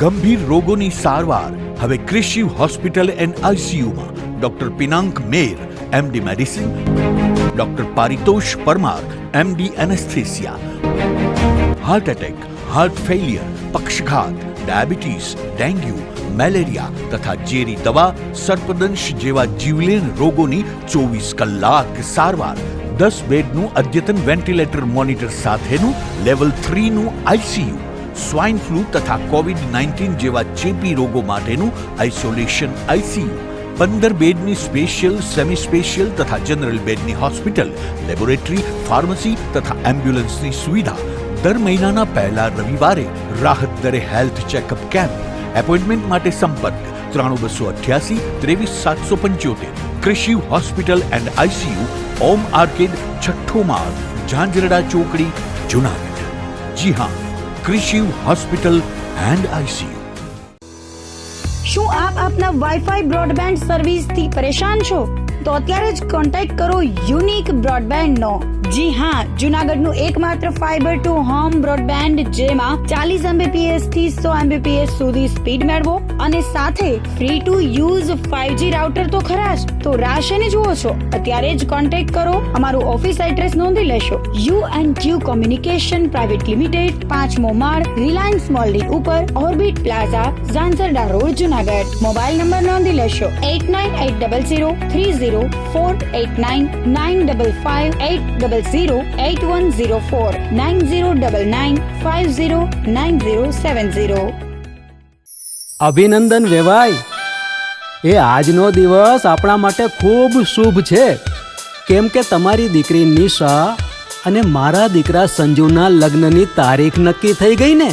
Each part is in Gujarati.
ગંભીર રોગોની સારવાર હવે ક્રિશિવ હોસ્પિટલ એન્ડ આઈસીયુમાં doctor Pinank Mer, MD medicine, doctor Paritosh Parmar, MD anaesthesia, heart attack, heart failure, પક્ષઘાત, ડાયાબિટીસ, ડેન્ગ્યુ, મેલેરિયા તથા ઝેરી દવા, સર્પદંશ જેવા જીવલેણ રોગોની 24 કલાક સારવાર, 10 બેડનું અદ્યતન વેન્ટિલેટર મોનિટર સાથેનું લેવલ 3નું આઈસીયુ, સ્વાઇન ફ્લૂ તથા કોવિડ-19 જેવા ચેપી રોગો માટેનું આઇસોલેશન આઈસીયુ, 15 બેડની સ્પેશિયલ, સેમી સ્પેશિયલ તથા જનરલ બેડની હોસ્પિટલ, લેબોરેટરી, ફાર્મસી તથા એમ્બ્યુલન્સની સુવિધા, દર મહિનાના પહેલા રવિવારે રાહત દરે હેલ્થ ચેકઅપ કેમ્પ. એપોઇન્ટમેન્ટ માટે સંપર્ક 9288 23775. Krishiv hospital and ICU, Om arcade, છઠ્ઠો માળ, ઝાંઝરડા ચોકડી, જુનાગઢ. જી હા, ક્રિશિવ હોસ્પિટલ એન્ડ આઈસીયુ. શું આપ આપના વાઈફાઈ બ્રોડબેન્ડ સર્વિસથી પરેશાન છો? તો અત્યારે જ કોન્ટેક્ટ કરો યુનિક બ્રોડબેન્ડ નો. જી હા, જુનાગઢનું એકમાત્ર ફાઈબર ટુ હોમ બ્રોડબેન્ડ, જેમાં 40 Mbps થી 100 Mbps સુધી સ્પીડ મેળવો અને સાથે free to use 5G router તો ખરા જ. તો રાહ શેની જુઓ છો? અત્યારે જ કોન્ટેક્ટ કરો. અમારું ઓફિસ એડ્રેસ નોંધી લેશો. U&Q કોમ્યુનિકેશન પ્રાઇવેટ લિમિટેડ, 5મો માળ, રિલાયન્સ મોલની ઉપર, orbit plaza, Zanzarda road, Junagadh. Mobile number નોંધી લેશો 89800304899558008104 9099509070. અભિનંદન વેવાય. એ આજનો દિવસ આપણા માટે ખૂબ શુભ છે, કેમ કે તમારી દીકરી નિશા અને મારા દીકરા સંજુના લગ્નની તારીખ નક્કી થઈ ગઈ ને.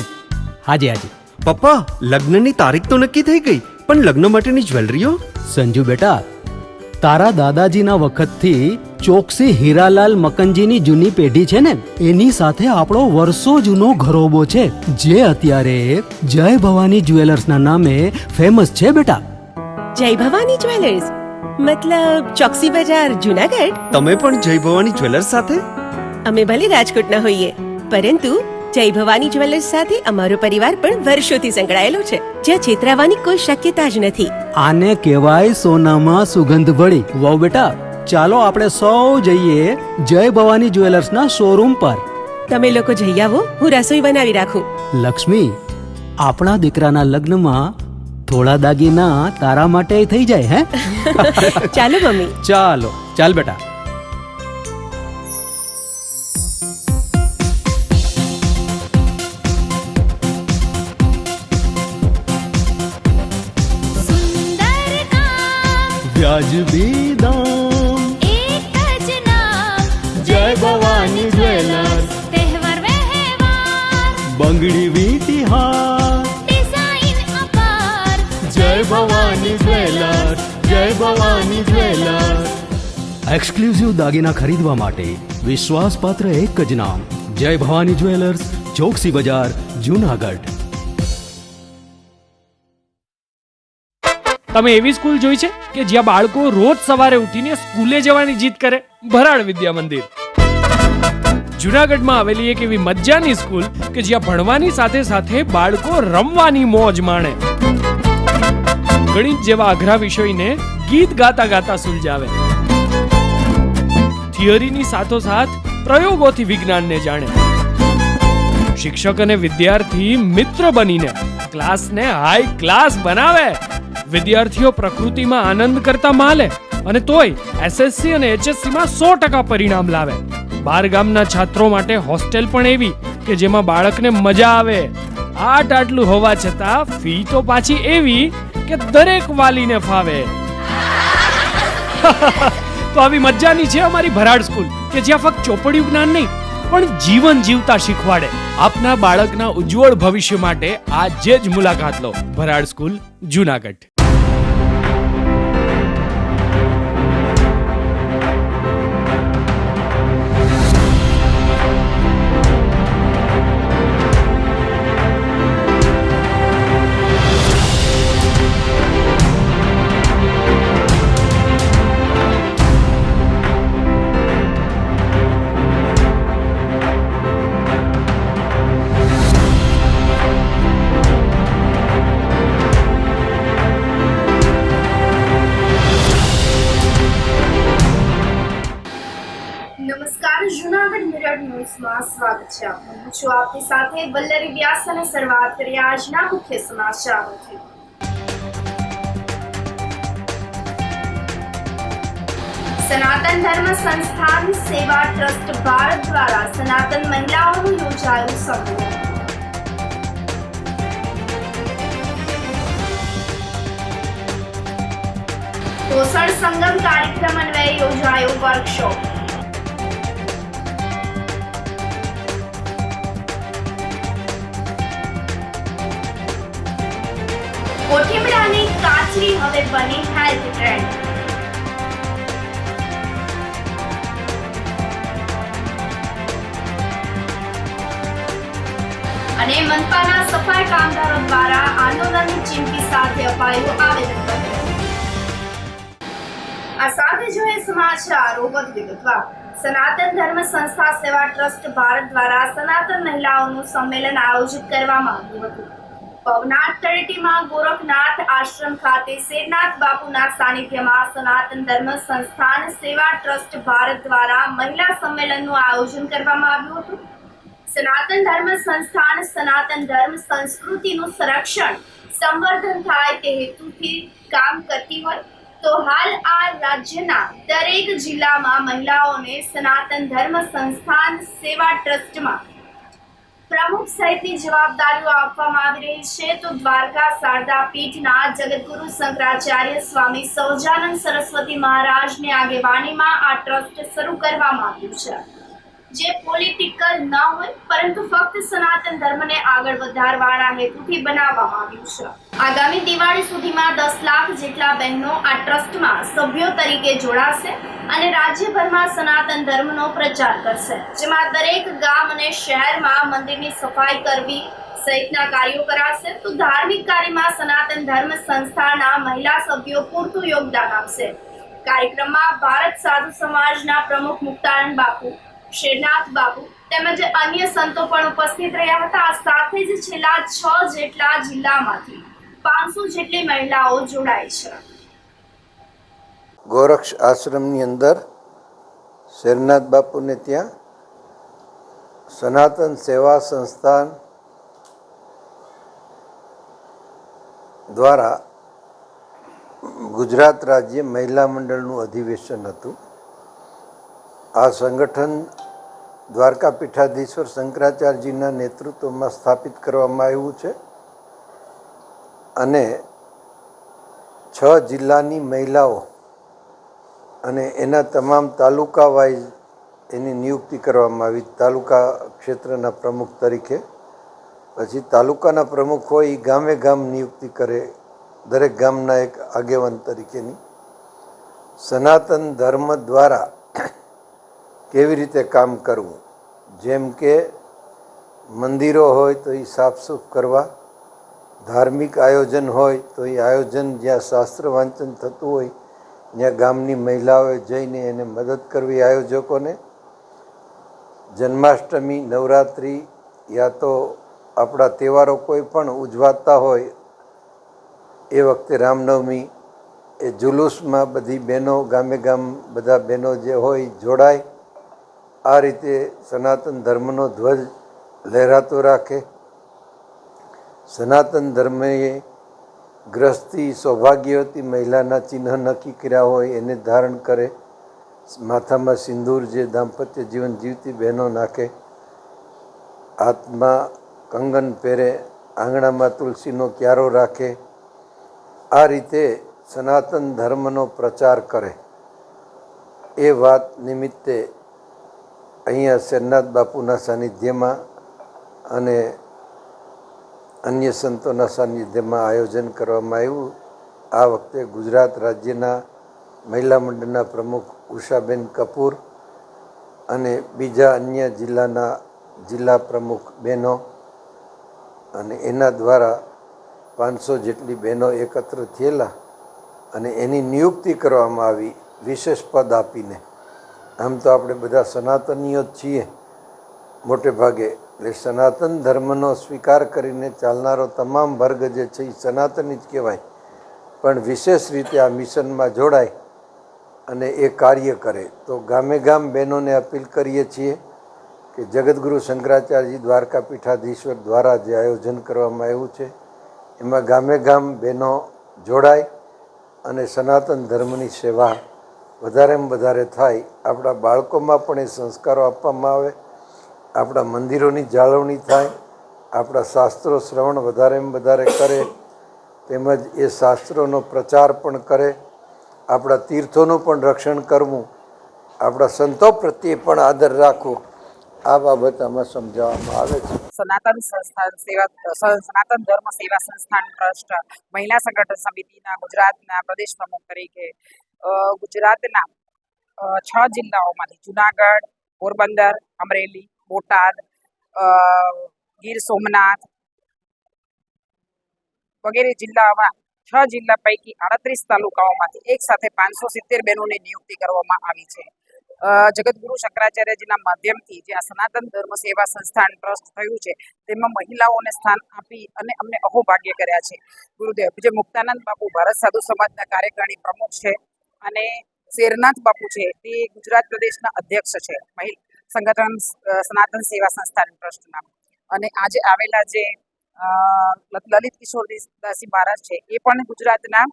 હાજી હાજી પપ્પા, લગ્નની તારીખ તો નક્કી થઈ ગઈ, પણ લગ્ન માટેની જ્વેલરીઓ? સંજુ બેટા, તારા દાદાજીના વખતથી ચોકસી હીરાલાલ મકનજીની જૂની પેઢી છે ને, એની સાથે આપણો વર્ષો જૂનો ઘરોબો છે, જે અત્યારે જય ભવાની જ્વેલર્સના નામે ફેમસ છે બેટા. જય ભવાની જ્વેલર્સ મતલબ ચોકસી બજાર, જુનાગઢ? તમે પણ જય ભવાની જ્વેલર્સ સાથે? અમે ભલે રાજકોટના હોઈએ, પરંતુ જય ભવાની જ્વેલર્સ સાથે અમારો પરિવાર પણ વર્ષોથી સંકળાયેલો છે, જ્યાં છેતરાવાની કોઈ શક્યતા જ નથી. આને કહેવાય સોનામાં સુગંધ ભળી. વાવ બેટા, ચાલો આપણે સૌ જઈએ જય ભવાની જ્વેલર્સના શોરૂમ પર. તમે લોકો જઈ આવો, હું રસોઈ બનાવી રાખું. લક્ષ્મી, આપણા દીકરાના લગ્નમાં થોડા દાગીના તારા માટે થઈ જાય. હે ચાલો મમ્મી. ચાલો ચાલ બેટા. વ્યાજબી દામ, એક જ નામ, જય ભવાની જ્વેલર્સ. તહેવાર વ્યવહાર, બંગડી વીંટી હાર, ડિઝાઇન અપાર, જય ભવાની જ્વેલર્સ, જય ભવાની જ્વેલર્સ. એક્સક્લુઝિવ દાગીના ખરીદવા માટે વિશ્વાસપાત્ર એક જ નામ, જય ભવાની જ્વેલર્સ, ચોકસી બજાર, જુનાગઢ. તમે એવી સ્કૂલ જોઈ છે કે જ્યાં બાળકો રોજ સવારે ઉઠીને સ્કૂલે જવાની જીદ કરે? ભરાડ વિદ્યા મંદિર. જુનાગઢમાં આવેલી એક એવી મજાની સ્કૂલ કે જ્યાં ભણવાની સાથે સાથે બાળકો રમવાની મોજ માણે. ગણિત જેવા અઘરા વિષયને ગીત ગાતા ગાતા સુલઝાવે. થિયરીની સાથોસાથ પ્રયોગોથી વિજ્ઞાનને જાણે. શિક્ષક અને વિદ્યાર્થી મિત્ર બનીને ક્લાસને હાઈ ક્લાસ બનાવે. વિદ્યાર્થીઓ પ્રકૃતિમાં આનંદ કરતા માલે અને તોય એસએસસી અને એચએસસી માં 100% પરિણામ લાવે. બાર ગામના છાત્રો માટે હોસ્ટેલ પણ એવી કે જેમાં બાળકને મજા આવે. આટલું હોવા છતાં ફી તો પાછી એવી કે દરેક વાલીને ફાવે. તો આવી મજાની છે અમારી ભરાડ સ્કૂલ કે જ્યાં ફક્ત ચોપડિયું જ્ઞાન નહીં પણ જીવન જીવતા શીખવાડે. આપના બાળકના ઉજ્જવળ ભવિષ્ય માટે આજે જ મુલાકાત લો. ભરાડ સ્કૂલ, જુનાગઢ. ન્યૂઝમાં સ્વાગત છે આપનું. હું છું આપની સાથે વલ્લરી વ્યાસ અને શરૂઆત કરીએ આજના મુખ્ય સમાચારોથી. સનાતન ધર્મ સંસ્થાન સેવા ટ્રસ્ટ ભારત દ્વારા સનાતન મહિલાઓનું યોજાયું સંમેલન. પોષણ સંગમ કાર્યક્રમ અન્વયે યોજાયો વર્કશોપ. કોઠીમડાની કાચરી હવે બની હેલ્થ ટ્રેન્ડ. અને મનપાના સફાઈ કામદારો દ્વારા આંદોલનની ચીમકી સાથે અપાયું આવેદનપત્ર. આ સાથે જોઈએ સમાચારો વધુ વિગતવાર. સનાતન ધર્મ સંસ્થા સેવા ટ્રસ્ટ ભારત દ્વારા સનાતન મહિલાઓનું સંમેલન આયોજિત કરવામાં આવ્યું હતું. ભવનાથ તળેટીમાં ગોરખનાથ આશ્રમ ખાતે શેરનાથ બાપુના સાનિધ્યમાં સનાતન ધર્મ સંસ્થાન સેવા ટ્રસ્ટ ભારત દ્વારા મહિલા સંમેલનનું આયોજન કરવામાં આવ્યું હતું. સનાતન ધર્મ સંસ્થાન સનાતન ધર્મ સંસ્કૃતિનું સંરક્ષણ સંવર્ધન થાય તે હેતુથી કામ કરતી હોય તો હાલ આ રાજ્યના દરેક જિલ્લામાં મહિલાઓને સનાતન ધર્મ સંસ્થાન સેવા ટ્રસ્ટમાં પ્રમુખ સહિતની જવાબદારીઓ આપવામાં આવી રહી છે. તો દ્વારકા શારદા પીઠના જગતગુરુ શંકરાચાર્ય સ્વામી સહજાનંદ સરસ્વતી મહારાજની આગેવાનીમાં આ ટ્રસ્ટ શરૂ કરવામાં આવ્યું છે, જે પોલિટિકલ ન હોય પરંતુ ફક્ત સનાતન ધર્મને આગળ વધારવાના હેતુથી બનાવવામાં આવ્યું છે. આગામી દિવાળી સુધીમાં 10 લાખ જેટલા બહેનો આ ટ્રસ્ટમાં સભ્યો તરીકે જોડાશે અને રાજ્યભરમાં સનાતન ધર્મનો પ્રચાર કરશે, જેમાં દરેક ગામ અને શહેરમાં મંદિરની સફાઈ કરવી સહિતના કાર્યો કરાશે. તો ધાર્મિક કાર્યમાં સનાતન ધર્મ સંસ્થાના મહિલા સભ્યો પૂરતું યોગદાન આપશે. કાર્યક્રમમાં ભારત સાધુ સમાજના પ્રમુખ મુક્તાનંદ બાપુ, શેરનાથ બાપુ તેમજ અન્ય સંતો પણ ઉપસ્થિત રહ્યા હતા. આ સાથે જ છેલ્લા 6 જેટલા જિલ્લામાંથી 500 જેટલી મહિલાઓ જોડાઈ છે. ગોરક્ષ આશ્રમની અંદર શેરનાથ બાપુને ત્યાં સનાતન સેવા સંસ્થાન દ્વારા ગુજરાત રાજ્ય મહિલા મંડળનું અધિવેશન હતું. આ સંગઠન દ્વારકા પીઠાધીશ્વર શંકરાચાર્યજીના નેતૃત્વમાં સ્થાપિત કરવામાં આવ્યું છે અને 6 જિલ્લાની મહિલાઓ અને એના તમામ તાલુકા વાઇઝ એની નિયુક્તિ કરવામાં આવી. તાલુકા ક્ષેત્રના પ્રમુખ તરીકે, પછી તાલુકાના પ્રમુખ હોય એ ગામે ગામ નિયુક્તિ કરે, દરેક ગામના એક આગેવાન તરીકેની. સનાતન ધર્મ દ્વારા કેવી રીતે કામ કરવું, જેમ કે મંદિરો હોય તો એ સાફસૂફ કરવા, ધાર્મિક આયોજન હોય તો એ આયોજન જ્યાં શાસ્ત્ર વાંચન થતું હોય ત્યાં ગામની મહિલાઓએ જઈને એને મદદ કરવી આયોજકોને. જન્માષ્ટમી, નવરાત્રિ યા તો આપણા તહેવારો કોઈ પણ ઉજવાતા હોય એ વખતે રામનવમી, એ જુલુસમાં બધી બહેનો ગામે ગામ બધા બહેનો જે હોય જોડાય, આ રીતે સનાતન ધર્મનો ધ્વજ લહેરાતો રાખે. સનાતન ધર્મએ ગ્રસ્તી સૌભાગ્યવતી મહિલાના ચિહ્ન નક્કી કર્યા હોય એને ધારણ કરે, માથામાં સિંદૂર જે દાંપત્ય જીવન જીવતી બહેનો નાખે, હાથમાં કંગન પહેરે, આંગણામાં તુલસીનો ક્યારો રાખે. આ રીતે સનાતન ધર્મનો પ્રચાર કરે. એ વાત નિમિત્તે અહીંયા શેરનાથ બાપુના સાનિધ્યમાં અને અન્ય સંતોના સાનિધ્યમાં આયોજન કરવામાં આવ્યું. આ વખતે ગુજરાત રાજ્યના મહિલા મંડળના પ્રમુખ ઉષાબેન કપૂર અને બીજા અન્ય જિલ્લાના જિલ્લા પ્રમુખ બહેનો અને એના દ્વારા 500 જેટલી બહેનો એકત્ર થયેલા અને એની નિયુક્તિ કરવામાં આવી વિશેષ પદ આપીને. આમ તો આપણે બધા સનાતનીઓ જ છીએ મોટે ભાગે, એટલે સનાતન ધર્મનો સ્વીકાર કરીને ચાલનારો તમામ વર્ગ જે છે એ સનાતની જ કહેવાય, પણ વિશેષ રીતે આ મિશનમાં જોડાય અને એ કાર્ય કરે. તો ગામે ગામ બહેનોને અપીલ કરીએ છીએ કે જગતગુરુ શંકરાચાર્યજી દ્વારકા પીઠાધીશ્વર દ્વારા જે આયોજન કરવામાં આવ્યું છે એમાં ગામે ગામ બહેનો જોડાય અને સનાતન ધર્મની સેવા વધારેમાં વધારે થાય, આપણા બાળકોમાં પણ એ સંસ્કારો આપવામાં આવે, આપણા મંદિરોની જાળવણી થાય, આપણા શાસ્ત્રો શ્રવણ વધારેમાં વધારે કરે, તેમજ એ શાસ્ત્રોનો પ્રચાર પણ કરે, આપણા તીર્થોનું પણ રક્ષણ કરવું, આપણા સંતો પ્રત્યે પણ આદર રાખવો, આ બાબત આમાં સમજાવવામાં આવે છે. સનાતન સંસ્થાન સનાતન ધર્મ સેવા સંસ્થાન ટ્રસ્ટ મહિલા સંગઠન સમિતિના ગુજરાતના પ્રદેશ પ્રમુખ તરીકે ગુજરાતના 6 જિલ્લાઓમાંથી જુનાગઢ, પોરબંદર, અમરેલી, બોટાદ, ગીર સોમનાથ વગેરે જિલ્લામાં 6 જિલ્લા પૈકી 38 તાલુકાઓમાંથી એક સાથે 570 બહેનોની નિયુક્તિ કરવામાં આવી છે. જગતગુરુ શંકરાચાર્યજીના માધ્યમથી જે આ સનાતન ધર્મ સેવા સંસ્થાન ટ્રસ્ટ થયું છે તેમાં મહિલાઓને સ્થાન આપી અને અમને અહોભાગ્ય કર્યા છે. ગુરુદેવ જે મુક્તાનંદ બાપુ ભારત સાધુ સમાજના કાર્યકારી પ્રમુખ છે અને શેરનાથ બાપુ છે તે ગુજરાત પ્રદેશના અધ્યક્ષ છે સંગઠન સનાતન સેવા સંસ્થાન ટ્રસ્ટના. અને આજે આવેલા જે લલિત કિશોરદાસજી મહારાજ છે એ પણ ગુજરાતના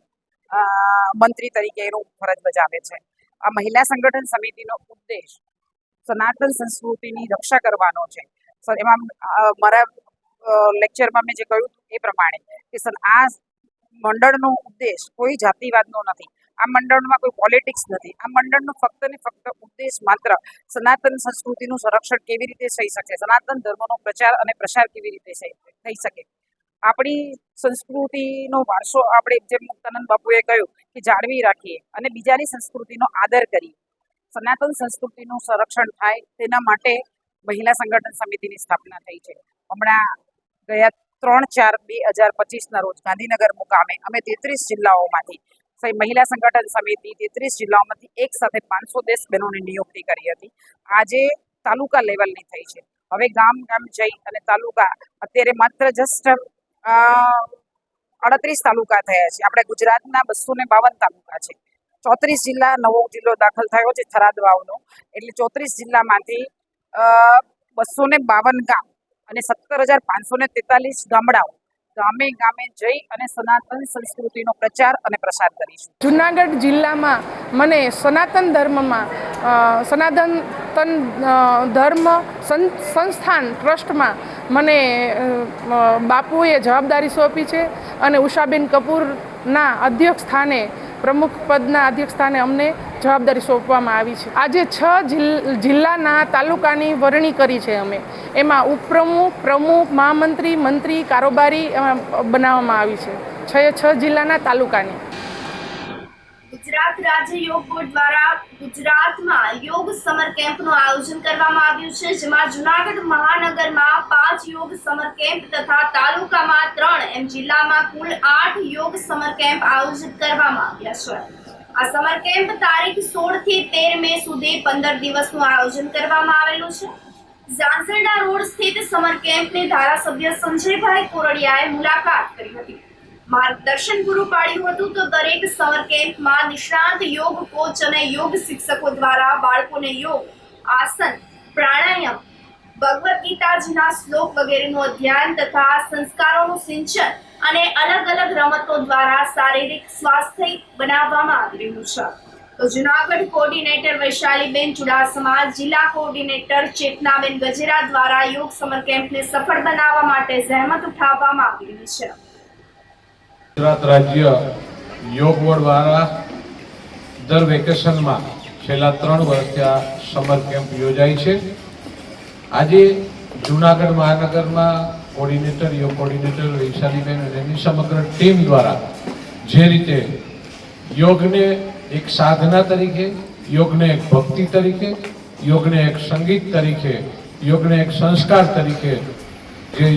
મંત્રી તરીકે એનું ફરજ બજાવે છે. આ મહિલા સંગઠન સમિતિનો ઉદ્દેશ સનાતન સંસ્કૃતિની રક્ષા કરવાનો છે. એમાં મારા લેક્ચરમાં મેં જે કહ્યું એ પ્રમાણે કે આ મંડળનો ઉદ્દેશ કોઈ જાતિવાદનો નથી, આ મંડળમાં કોઈ પોલિટિક્સ નથી, આ મંડળનો ફક્ત ને ફક્ત ઉદ્દેશ માત્ર સનાતન સંસ્કૃતિનું સંરક્ષણ કેવી રીતે થઈ શકે, સનાતન ધર્મનો પ્રચાર અને પ્રસાર કેવી રીતે થઈ શકે, આપણી સંસ્કૃતિનો વારસો આપણે જેમ મુક્તાનંદ બાપુએ કહ્યું કે જાળવી રાખીએ અને બીજાની સંસ્કૃતિનો આદર કરીએ, સનાતન સંસ્કૃતિનું સંરક્ષણ થાય તેના માટે મહિલા સંગઠન સમિતિની સ્થાપના થઈ છે. હમણાં ગયા 3/4/2025ના રોજ ગાંધીનગર મુકામે અમે 33 જિલ્લાઓમાંથી મહિલા સંગઠન સમિતિ 33 જિલ્લાઓમાંથી એક સાથે 510 બહેનોની નિયુક્તિ કરી હતી. આજે તાલુકા લેવલની થઈ છે. હવે ગામ ગામ જઈ અને તાલુકા અત્યારે માત્ર જસ્ટ 38 તાલુકા થયા છે. આપણે ગુજરાતના 252 તાલુકા છે. 34 જિલ્લા, નવો જિલ્લો દાખલ થયો છે થરાદ વાવનો, એટલે 34 જિલ્લામાંથી 252 ગામ અને 17,543 ગામડાઓ ગામે ગામે જઈ અને સનાતન સંસ્કૃતિનો પ્રચાર અને પ્રસાર કરીશું. જુનાગઢ જિલ્લામાં મને સનાતન ધર્મમાં સનાતન ધર્મ સંસ્થાન ટ્રસ્ટમાં મને બાપુએ જવાબદારી સોંપી છે અને ઉષાબેન કપૂરના અધ્યક્ષ સ્થાને પ્રમુખ પદના અધ્યક્ષ સ્થાને અમને જવાબદારી સોંપવામાં આવી છે. આજે 6 જિલ્લાના તાલુકાની વરણી કરી છે અમે. એમાં ઉપપ્રમુખ, પ્રમુખ, મહામંત્રી, મંત્રી, કારોબારી બનાવવામાં આવી છે 6 જિલ્લાના તાલુકાની. ગુજરાત રાજ્ય યોગ બોર્ડ દ્વારા ગુજરાતમાં યોગ સમર કેમ્પનું આયોજન કરવામાં આવ્યું છે, જેમાં જુનાગઢ મહાનગરમાં 5 યોગ સમર કેમ્પ તથા તાલુકામાં 3 એમ જિલ્લામાં કુલ 8 યોગ સમર કેમ્પ આયોજિત કરવામાં આવ્યા છે. આ સમર કેમ્પ તારીખ 16 થી 13 મે સુધી 15 દિવસનું આયોજન કરવામાં આવેલું છે. ઝાંઝરડા રોડ સ્થિત સમર કેમ્પની ધારાસભ્ય સંજયભાઈ કોરડિયાએ મુલાકાત કરી હતી, માર્ગદર્શન પૂરું પાડ્યું હતું. તો દરેક સમર કેમ્પમાં નિષ્ણાંત યોગ કોચ અને યોગ શિક્ષકો દ્વારા બાળકોને યોગ, આસન, પ્રાણાયામ, ભગવદ્ ગીતાજીના શ્લોક વગેરેનું અધ્યયન તથા સંસ્કારોનું સિંચન અને અલગ અલગ રમતો દ્વારા શારીરિક સ્વાસ્થ્ય બનાવવામાં આવી રહ્યું છે. તો જુનાગઢ કોર્ડિનેટર વૈશાલીબેન ચુડાસમા, જિલ્લા કોર્ડિનેટર ચેતનાબેન ગજેરા દ્વારા યોગ સમર કેમ્પને સફળ બનાવવા માટે જહેમત ઉઠાવવામાં આવી રહી છે. ગુજરાત રાજ્ય યોગ બોર્ડ દ્વારા દર વેકેશનમાં છેલ્લા 3 વર્ષથી આ સમર કેમ્પ યોજાય છે. આજે જૂનાગઢ મહાનગરમાં યોગ કોર્ડિનેટર વૈશાલીબેન અને એની સમગ્ર ટીમ દ્વારા જે રીતે યોગને એક સાધના તરીકે, યોગને એક ભક્તિ તરીકે, યોગને એક સંગીત તરીકે, યોગને એક સંસ્કાર તરીકે જે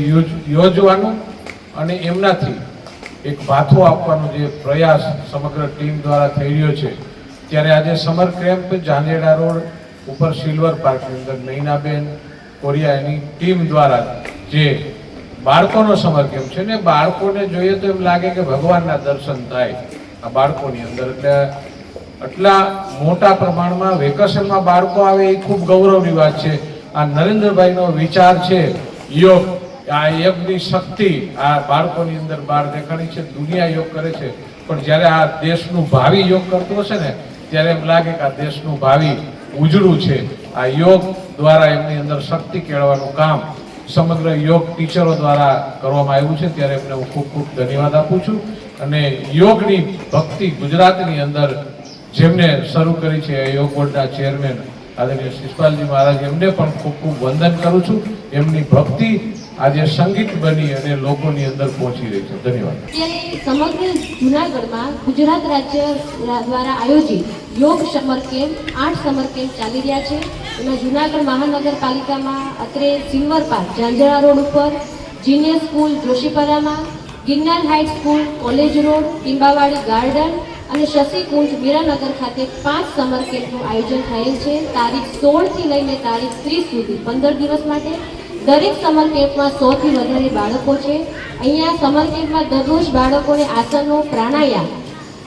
યોજવાનું અને એમનાથી એક ભાથો આપવાનો જે પ્રયાસ સમગ્ર ટીમ દ્વારા થઈ રહ્યો છે, ત્યારે આજે સમર કેમ્પ ઝાંઝરડા રોડ ઉપર સિલ્વર પાર્કની અંદર નૈનાબેન કોરિયા એની ટીમ દ્વારા જે બાળકોનો સમર કેમ્પ છે ને, બાળકોને જોઈએ તો એમ લાગે કે ભગવાનના દર્શન થાય આ બાળકોની અંદર. એટલે આટલા મોટા પ્રમાણમાં વેકેશનમાં બાળકો આવે એ ખૂબ ગૌરવની વાત છે. આ નરેન્દ્રભાઈનો વિચાર છે યોગ, આ યોગની શક્તિ આ બાળકોની અંદર બહાર દેખાણી છે. દુનિયા યોગ કરે છે, પણ જ્યારે આ દેશનું ભાવિ યોગ કરતું હશે ને ત્યારે એમ લાગે કે આ દેશનું ભાવિ ઉજળું છે. આ યોગ દ્વારા એમની અંદર શક્તિ કેળવવાનું કામ સમગ્ર યોગ ટીચરો દ્વારા કરવામાં આવ્યું છે, ત્યારે એમને હું ખૂબ ખૂબ ધન્યવાદ આપું છું. અને યોગની ભક્તિ ગુજરાતની અંદર જેમને શરૂ કરી છે યોગ બોર્ડના ચેરમેન આદરણીય શિષપાલજી મહારાજ, એમને પણ ખૂબ ખૂબ વંદન કરું છું. એમની ભક્તિ આજે સંગીત બની અને લોકોની અંદર પહોંચી રહી છે. ધન્યવાદ. સમગ્ર જૂનાગઢમાં ગુજરાત રાજ્ય દ્વારા આયોજિત યોગ સમર કેમ્પ 8 સમર કેમ્પ ચાલી રહ્યા છે. એમાં જૂનાગઢ મહાનગરપાલિકામાં અત્રે સિલ્વર પાર્ક ઝાંઝરા રોડ ઉપર, જીનિયર સ્કૂલ જોશીપરામાં, Girnar high school college road, Timbawadi garden અને શશીકુંજ મીરાનગર ખાતે 5 સમર કેમ્પનું આયોજન થયેલ છે. તારીખ 16 થી લઈને તારીખ 30 સુધી 15 દિવસ માટે. દરેક સમર કેમ્પમાં 100 થી વધારે બાળકો છે. અહીંયા સમર કેમ્પમાં દરરોજ બાળકોને આસનો, પ્રાણાયામ,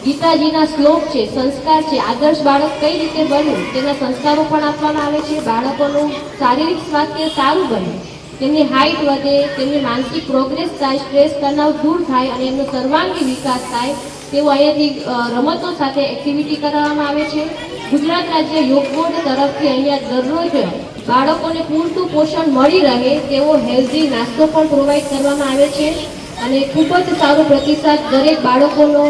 ગીતાજીના શ્લોક છે, સંસ્કાર છે, આદર્શ બાળક કઈ રીતે બનવું તેના સંસ્કારો પણ આપવામાં આવે છે. બાળકોનું શારીરિક સ્વાસ્થ્ય સારું બને, તેમની હાઇટ વધે, તેમની માનસિક પ્રોગ્રેસ થાય, સ્ટ્રેસ તણાવ દૂર થાય અને એમનો સર્વાંગી વિકાસ થાય તેવું અહીંયાથી રમતો સાથે એક્ટિવિટી કરાવવામાં આવે છે. ગુજરાત રાજ્ય યોગ બોર્ડ તરફથી અહીંયા દરરોજ બાળકોને પૂરતું પોષણ મળી રહે તેવો હેલ્ધી નાસ્તો પણ પ્રોવાઈડ કરવામાં આવે છે અને ખૂબ જ સારો પ્રતિસાદ દરેક બાળકોનો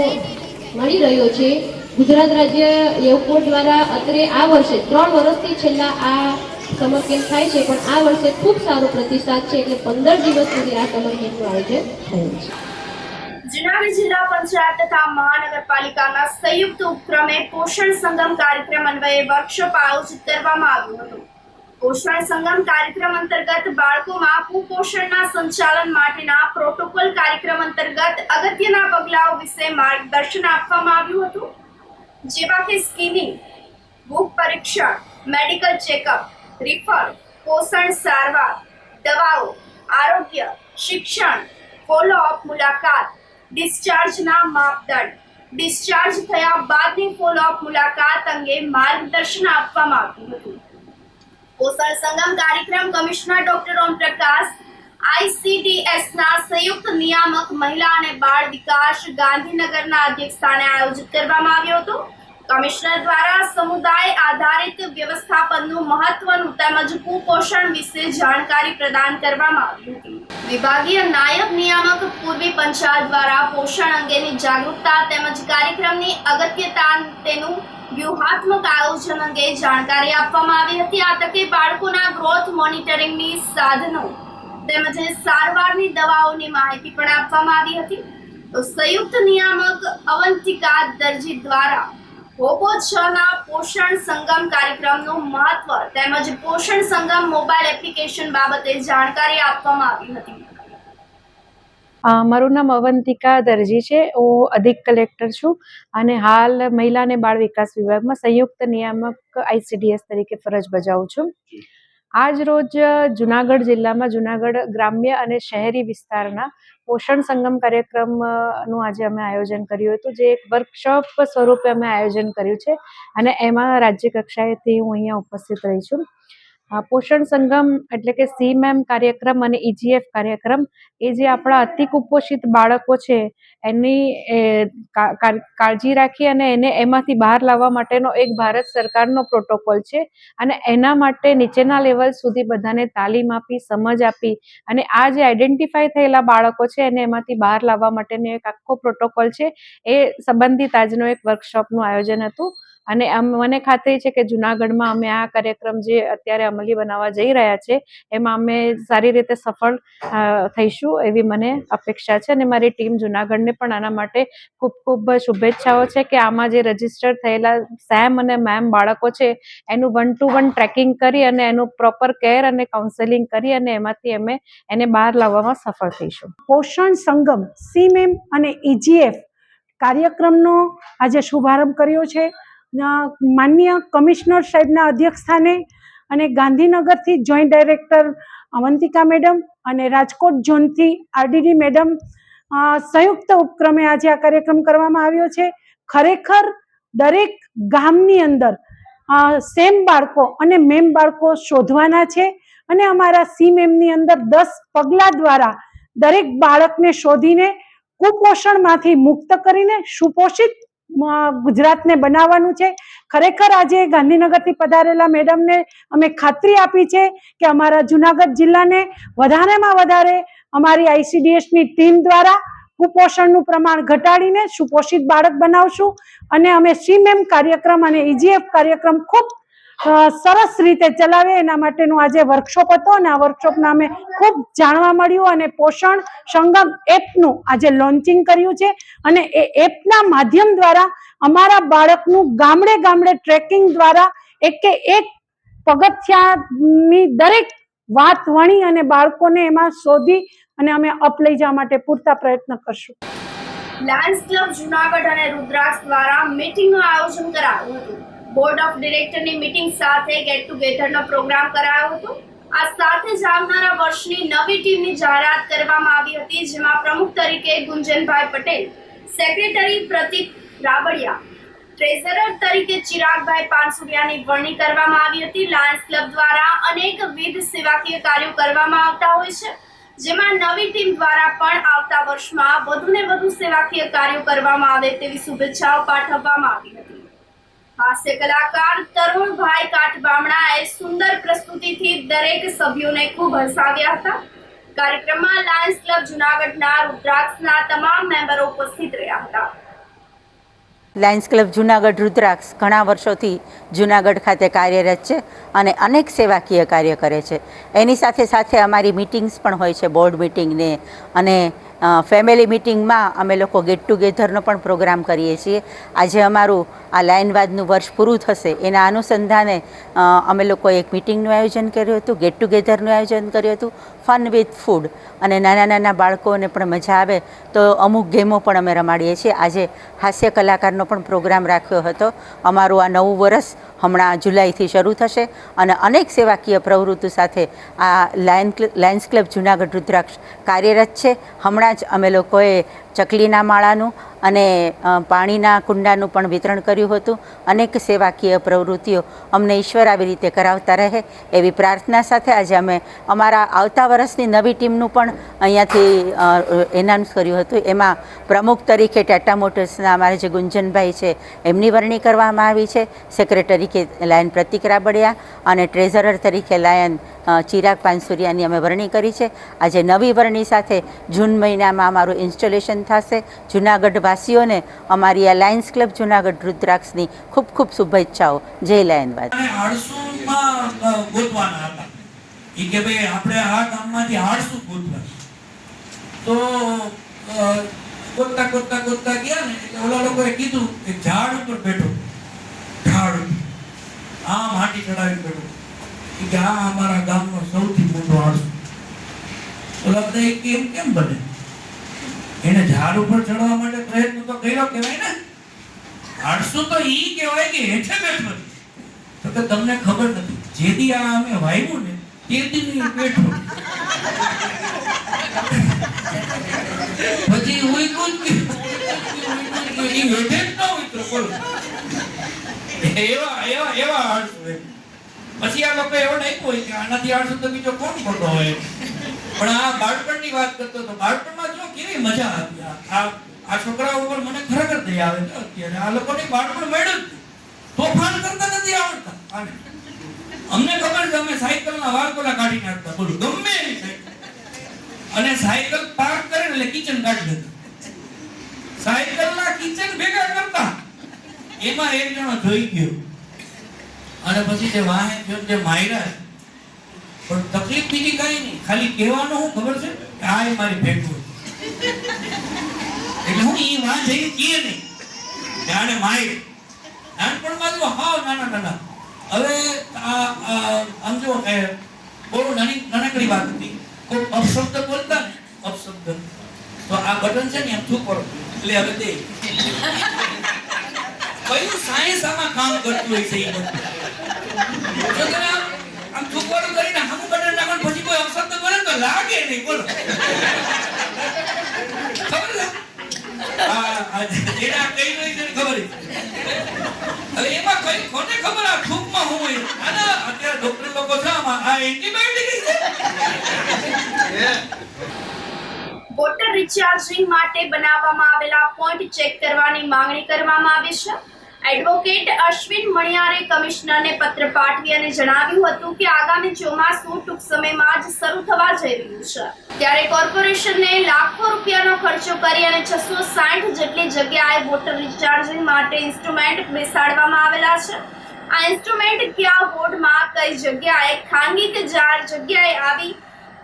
મળી રહ્યો છે. ગુજરાત રાજ્ય યોગ બોર્ડ દ્વારા અત્રે આ વર્ષે 3 વર્ષથી છેલ્લા આ સમર કેમ્પ થાય છે, પણ આ વર્ષે ખૂબ સારો પ્રતિસાદ છે, એટલે 15 દિવસ સુધી આ સમર કેમ્પનું આયોજન થયું છે. જૂનાગઢ જિલ્લા પંચાયત તથા મહાનગરપાલિકાના સંયુક્ત ઉપક્રમે પોષણ સંગમ કાર્યક્રમ અન્વયે વર્કશોપ આયોજિત કરવામાં આવ્યું હતું. પોષણ સંગમ કાર્યક્રમ અંતર્ગત બાળકોમાં કુપોષણના સંચાલન માટેના પ્રોટોકોલ કાર્યક્રમ અંતર્ગત અગત્યના પગલાઓ વિશે માર્ગદર્શન આપવામાં આવ્યું હતું, જેવા કે સ્કીનિંગ, ભૂખ પરીક્ષણ, મેડિકલ ચેકઅપ, રિફર, પોષણ સારવાર, દવાઓ, આરોગ્ય, શિક્ષણ, ફોલોઅપ મુલાકાત, ડિસ્ચાર્જના માપદંડ, ડિસ્ચાર્જ થયા બાદની ફોલોઅપ મુલાકાત અંગે માર્ગદર્શન આપવામાં આવ્યું હતું. પોષણ સંગમ કાર્યક્રમ કમિશનર ડોક્ટર ઓમ પ્રકાશ, ICDSના સંયુક્ત નિયામક મહિલા અને બાળ વિકાસ ગાંધીનગરના અધ્યક્ષસ્થાને આયોજિત કરવામાં આવ્યો હતો. કમિશનર દ્વારા સમુદાય આધારિત વ્યવસ્થાપનનું મહત્વનું તેમજ કુપોષણ વિશે જાણકારી પ્રદાન કરવામાં આવી હતી. વિભાગીય નાયબ નિયામક પૂર્વી પંચાલ દ્વારા પોષણ અંગેની જાગૃતતા તેમજ કાર્યક્રમની અગત્યતા તેનું વ્યૂહાત્મક આયોજન અંગે જાણકારી આપવામાં આવી હતી. આ તકે બાળકોના ગ્રોથ મોનિટરિંગની સાધનો તેમજ સારવારની દવાઓની માહિતી પણ આપવામાં આવી હતી. તો સંયુક્ત નિયામક અવંતિકા દરજી દ્વારા હોપો 6ના પોષણ સંગમ કાર્યક્રમનું મહત્વ તેમજ પોષણ સંગમ મોબાઈલ એપ્લિકેશન બાબતે જાણકારી આપવામાં આવી હતી. મારું નામ અવંતિકા દરજી છે. હું અધિક કલેક્ટર છું અને હાલ મહિલા અને બાળ વિકાસ વિભાગમાં સંયુક્ત નિયામક ICDS તરીકે ફરજ બજાવું છું. આજ રોજ જુનાગઢ જિલ્લામાં જુનાગઢ ગ્રામ્ય અને શહેરી વિસ્તારના પોષણ સંગમ કાર્યક્રમનું આજે અમે આયોજન કર્યું હતું, જે એક વર્કશોપ સ્વરૂપે અમે આયોજન કર્યું છે અને એમાં રાજ્ય કક્ષાએથી હું અહીંયા ઉપસ્થિત રહી છું. પોષણ સંગમ એટલે કે CMAM કાર્યક્રમ અને EGF કાર્યક્રમ એ જે આપણા અતિ કુપોષિત બાળકો છે એની કાળજી રાખી અને એને એમાંથી બહાર લાવવા માટેનો એક ભારત સરકારનો પ્રોટોકોલ છે અને એના માટે નીચેના લેવલ સુધી બધાને તાલીમ આપી, સમજ આપી અને આ જે આઈડેન્ટિફાઈ થયેલા બાળકો છે એને એમાંથી બહાર લાવવા માટેનો એક આખો પ્રોટોકોલ છે, એ સંબંધિત આજનો એક વર્કશોપનું આયોજન હતું. અને મને ખાતરી છે કે જુનાગઢમાં અમે આ કાર્યક્રમ જે અત્યારે અમલી બનાવવા જઈ રહ્યા છે એમાં અમે સારી રીતે સફળ થઈશું એવી મને અપેક્ષા છે અને મારી ટીમ જુનાગઢને પણ આના માટે ખૂબ ખૂબ શુભેચ્છાઓ છે કે આમાં જે રજીસ્ટર થયેલા સેમ અને મેમ બાળકો છે એનું 1-to-1 ટ્રેકિંગ કરી અને એનું પ્રોપર કેર અને કાઉન્સેલિંગ કરી અને એમાંથી અમે એને બહાર લાવવામાં સફળ થઈશું. પોષણ સંગમ CMAM અને EGF કાર્યક્રમનો આજે શુભારંભ કર્યો છે. માનનીય કમિશનર સાહેબના અધ્યક્ષસ્થાને અને ગાંધીનગરથી જોઈન્ટ ડાયરેક્ટર અવંતિકા મેડમ અને રાજકોટ ઝોનથી RDD મેડમ સંયુક્ત ઉપક્રમે આજે આ કાર્યક્રમ કરવામાં આવ્યો છે. ખરેખર દરેક ગામની અંદર સેમ બાળકો અને મેમ બાળકો શોધવાના છે અને અમારા CMEMની અંદર 10 પગલાં દ્વારા દરેક બાળકને શોધીને કુપોષણમાંથી મુક્ત કરીને સુપોષિત ગુજરાતને બનાવવાનું છે. ખરેખર આજે ગાંધીનગરથી પધારેલા મેડમને અમે ખાતરી આપી છે કે અમારા જુનાગઢ જિલ્લાને વધારેમાં વધારે અમારી ICDSની ટીમ દ્વારા કુપોષણનું પ્રમાણ ઘટાડીને સુપોષિત બાળક બનાવશું. અને અમે CMEM કાર્યક્રમ અને EGF કાર્યક્રમ ખૂબ સરસ રીતે ચલાવે એના માટેનું આજે વર્કશોપ હતો અને આ વર્કશોપના અમે ખૂબ જાણવા મળ્યું અને પોષણ સંગમ એપનું આજે લોન્ચિંગ કર્યું છે અને એ એપના માધ્યમ દ્વારા અમારા બાળકનું ગામડે ગામડે ટ્રેકિંગ દ્વારા એકે એક પગથિયાની દરેક વાત વણી અને બાળકોને એમાં શોધી અને અમે અપ લઈ જવા માટે પૂરતા પ્રયત્ન કરશું. લાયન્સ ક્લબ જુનાગઢ અને રુદ્રાક્ષ દ્વારા મીટિંગનું આયોજન કરાયું હતું. બોર્ડ ઓફ ડિરેક્ટરની મીટિંગ સાથે ગેટ ટુગેધરનો પ્રોગ્રામ કરાયો હતો. આ સાથે જ આવનારા વર્ષની નવી ટીમની જાહેરાત કરવામાં આવી હતી, જેમાં પ્રમુખ તરીકે ગુંજનભાઈ પટેલ, સેક્રેટરી પ્રતિક રાબડિયા, ટ્રેઝરર તરીકે ચિરાગભાઈ પાનસુરિયાની વરણી કરવામાં આવી હતી. લાયન્સ ક્લબ દ્વારા અનેકવિધ સેવાકીય કાર્યો કરવામાં આવતા હોય છે, જેમાં નવી ટીમ દ્વારા પણ આવતા વર્ષમાં વધુને વધુ સેવાકીય કાર્યો કરવામાં આવે તેવી શુભેચ્છાઓ પાઠવવામાં આવી હતી. હાસ્ય કલાકાર તરુણભાઈ કાઠબામણાએ સુંદર પ્રસ્તુતિથી દરેક સભ્યોને ખૂબ હસાવ્યા હતા. કાર્યક્રમમાં લાયન્સ ક્લબ જુનાગઢના રુદ્રાક્ષના તમામ મેમ્બરો ઉપસ્થિત રહ્યા હતા. લાયન્સ ક્લબ જુનાગઢ રુદ્રાક્ષ ઘણા વર્ષોથી જુનાગઢ ખાતે કાર્યરત છે અને અનેક સેવાકીય કાર્ય કરે છે. એની સાથે સાથે અમારી મિટિંગ્સ પણ હોય છે, બોર્ડ મિટિંગને અને ફેમિલી મિટિંગમાં અમે લોકો ગેટ ટુગેધરનો પણ પ્રોગ્રામ કરીએ છીએ. આજે અમારું આ લાયનવાદનું વર્ષ પૂરું થશે એના અનુસંધાને અમે લોકોએ એક મિટિંગનું આયોજન કર્યું હતું, ગેટ ટુગેધરનું આયોજન કર્યું હતું, ફન વિથ ફૂડ, અને નાના નાના બાળકોને પણ મજા આવે તો અમુક ગેમો પણ અમે રમાડીએ છીએ. આજે હાસ્ય કલાકારનો પણ પ્રોગ્રામ રાખ્યો હતો. અમારું આ નવું વર્ષ હમણાં જુલાઈથી શરૂ થશે અને અનેક સેવાકીય પ્રવૃત્તિ સાથે આ લાયન્સ ક્લબ જુનાગઢ રુદ્રાક્ષ કાર્યરત છે. હમણાં જ અમે લોકોએ ચકલીના માળાનું અને પાણીના કુંડાનું પણ વિતરણ કર્યું હતું. અનેક સેવાકીય પ્રવૃત્તિઓ અમને ઈશ્વર આવી રીતે કરાવતા રહે એવી પ્રાર્થના સાથે આજે અમે અમારા આવતા વર્ષની નવી ટીમનું પણ અહીંયાથી એનાઉન્સ કર્યું હતું. એમાં પ્રમુખ તરીકે ટાટા મોટર્સના અમારા જે ગુંજનભાઈ છે એમની વરણી કરવામાં આવી છે, સેક્રેટરી કે લાયન પ્રતિક રાબડિયા અને ટ્રેઝરર તરીકે લાયન ચિરાગ પાનસુરિયાની અમે વરણી કરી છે. આજે નવી વરણી સાથે જૂન મહિનામાં અમારું ઇન્સ્ટોલેશન થશે. જુનાગઢ વાસીઓને અમારી આ લાયન્સ ક્લબ જુનાગઢ રુદ્રાક્ષની ખૂબ ખૂબ શુભેચ્છાઓ. જય લાયનવાદ. કે ભાઈ આપણે આ ગામમાંથી હાડસું ગોતવા, તો ગોતતા ગયા ને એટલે ઓલા લોકોએ કીધું કે ઝાડ ઉપર બેઠો, ઝાડ આમ હાટી ચડાવી બેઠો કે આ અમારા ગામનો સૌથી મોટો હાડસું. ઓલા બધા કેમ બને? એને ઝાડ ઉપર ચડવા માટે પ્રયત્ન તો કર્યો કહેવાય ને. હાડસું તો ઈ કહેવાય કે હેઠે બેઠો. તો કે તમને ખબર નથી, જેથી આ અમે વાવ્યું ને તેથી બેઠો પછી હું કું ઈ બેઠે જ ન ઉતરો. બોલો એવા હાડસું. પછી આ લોકો એવો નહીં હોય કે આનાથી હાડસું તો બીજો કોણ કરતો હોય. પણ આ બાળપણની વાત કરતો તો બાળપણમાં જો કેવી મજા હતી. આ છોકરાઓ ઉપર મને ખરેખર દયા આવે છે અત્યારે. આ લોકોને બાળપણ મળ્યું જ તોફાન કરતા નથી આવડતા. અમને ખબર છે અમે સાયકલના વાળકોલા કાઢી નાખતા, બોલું ગમે એવી સાયકલ, અને સાયકલ પાર્ક કરે એટલે કિચન કાઢી લેતા. સાયકલના કિચન ભેગા કરતા. એમાં એક જણો જોઈ ગયો અને પછી જે વાહે જે માયરા. પણ તકલીફ બીજી કઈ નહીં, ખાલી કહેવાનું હું ખબર છે કે આ મારી ભેગું એટલે હું ઈ વાહ જઈને કીએ નહીં જાણે માય. નાનપણમાં જો હાવ નાના. હવે આમ જો બહુ નાનકડી વાત હતી. કોઈ અપશબ્દ બોલતા ને, અપશબ્દ, તો આ બટન છે ને એમ થૂકરો એટલે હવે તે કયું સાયન્સ આમાં કામ કરતું હોય છે. જો તમે આમ થૂકવાનું કરીને હામું બટન નાખો પછી કોઈ અપશબ્દ બોલે તો લાગે નહીં. બોલો ખબર છે જેને આ કઈ નહીં તેને ખબર છે. હવે એમાં કઈ કોને ખબર આ થૂકમાં હું હોય. આના અત્યારે ડોક્ટર લોકો લોકો છે આમાં આ એન્ટીબાયોટિક છે. વોટર રિચાર્જિંગ માટે બનાવવામાં આવેલા પોઈન્ટ ચેક કરવાની માંગણી કરવામાં આવી છે. એડવોકેટ અશ્વિન મણિયારે કમિશનરને પત્ર પાઠવી અને જણાવ્યું હતું કે આગામી ચોમાસું ટૂંક સમયમાં જ શરૂ થવા જઈ રહ્યું છે, ત્યારે કોર્પોરેશનને લાખો રૂપિયાનો ખર્ચો કરી અને 660 જેટલી જગ્યાએ વોટર રિચાર્જિંગ માટે ઇન્સ્ટ્રુમેન્ટ બેસાડવામાં આવેલા છે. આ ઇન્સ્ટ્રુમેન્ટ કયા વોર્ડમાં કઈ જગ્યાએ ખાનગી કે જાહેર જગ્યાએ આવી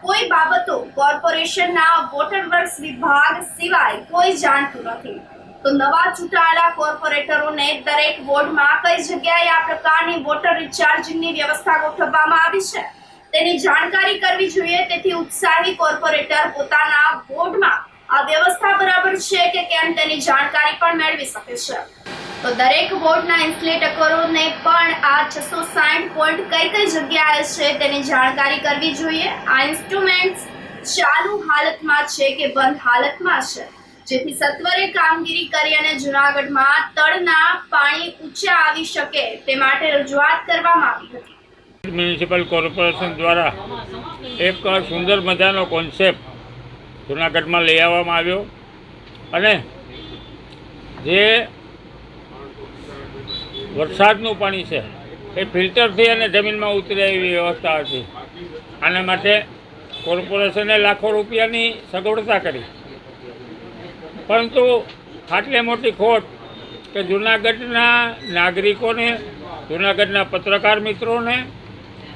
કોઈ બાબતો કોર્પોરેશનના વોટર વર્ક્સ વિભાગ સિવાય કોઈ જાણતું નથી. તો નવા ચૂંટાયેલા કોર્પોરેટરોને દરેક વોર્ડમાં કઈ જગ્યાએ આ પ્રકારની વોટર રિચાર્જિંગની વ્યવસ્થા ગોઠવવામાં આવી છે તેની જાણકારી કરવી જોઈએ. તેથી ઉત્સાહી કોર્પોરેટર પોતાના વોર્ડમાં આ વ્યવસ્થા બરાબર છે કે કેમ તેની જાણકારી પણ મેળવી શકે છે. તો દરેક વોર્ડના ઇન્સ્ટોલેટરોને પણ આ 660 પોઈન્ટ કઈ કઈ જગ્યાએ છે તેની જાણકારી કરવી જોઈએ. આ ઇન્સ્ટ્રુમેન્ટ ચાલુ હાલતમાં છે કે બંધ હાલતમાં છે, જેથી સત્વરે કામગીરી કરી અને જૂનાગઢમાં તળના પાણી ઊંચા આવી શકે તે માટે રજૂઆત કરવામાં આવી હતી. મ્યુનિસિપલ કોર્પોરેશન દ્વારા એક સુંદર મજાનો કોન્સેપ્ટ જૂનાગઢમાં લઈ આવવામાં આવ્યો અને જે વરસાદનું પાણી છે એ ફિલ્ટરથી અને જમીનમાં ઉતરે એવી વ્યવસ્થા હતી. આના માટે કોર્પોરેશને લાખો રૂપિયાની સગવડતા કરી, પરંતુ આટલી મોટી ખોટ કે જૂનાગઢના નાગરિકોને, જૂનાગઢના પત્રકાર મિત્રોને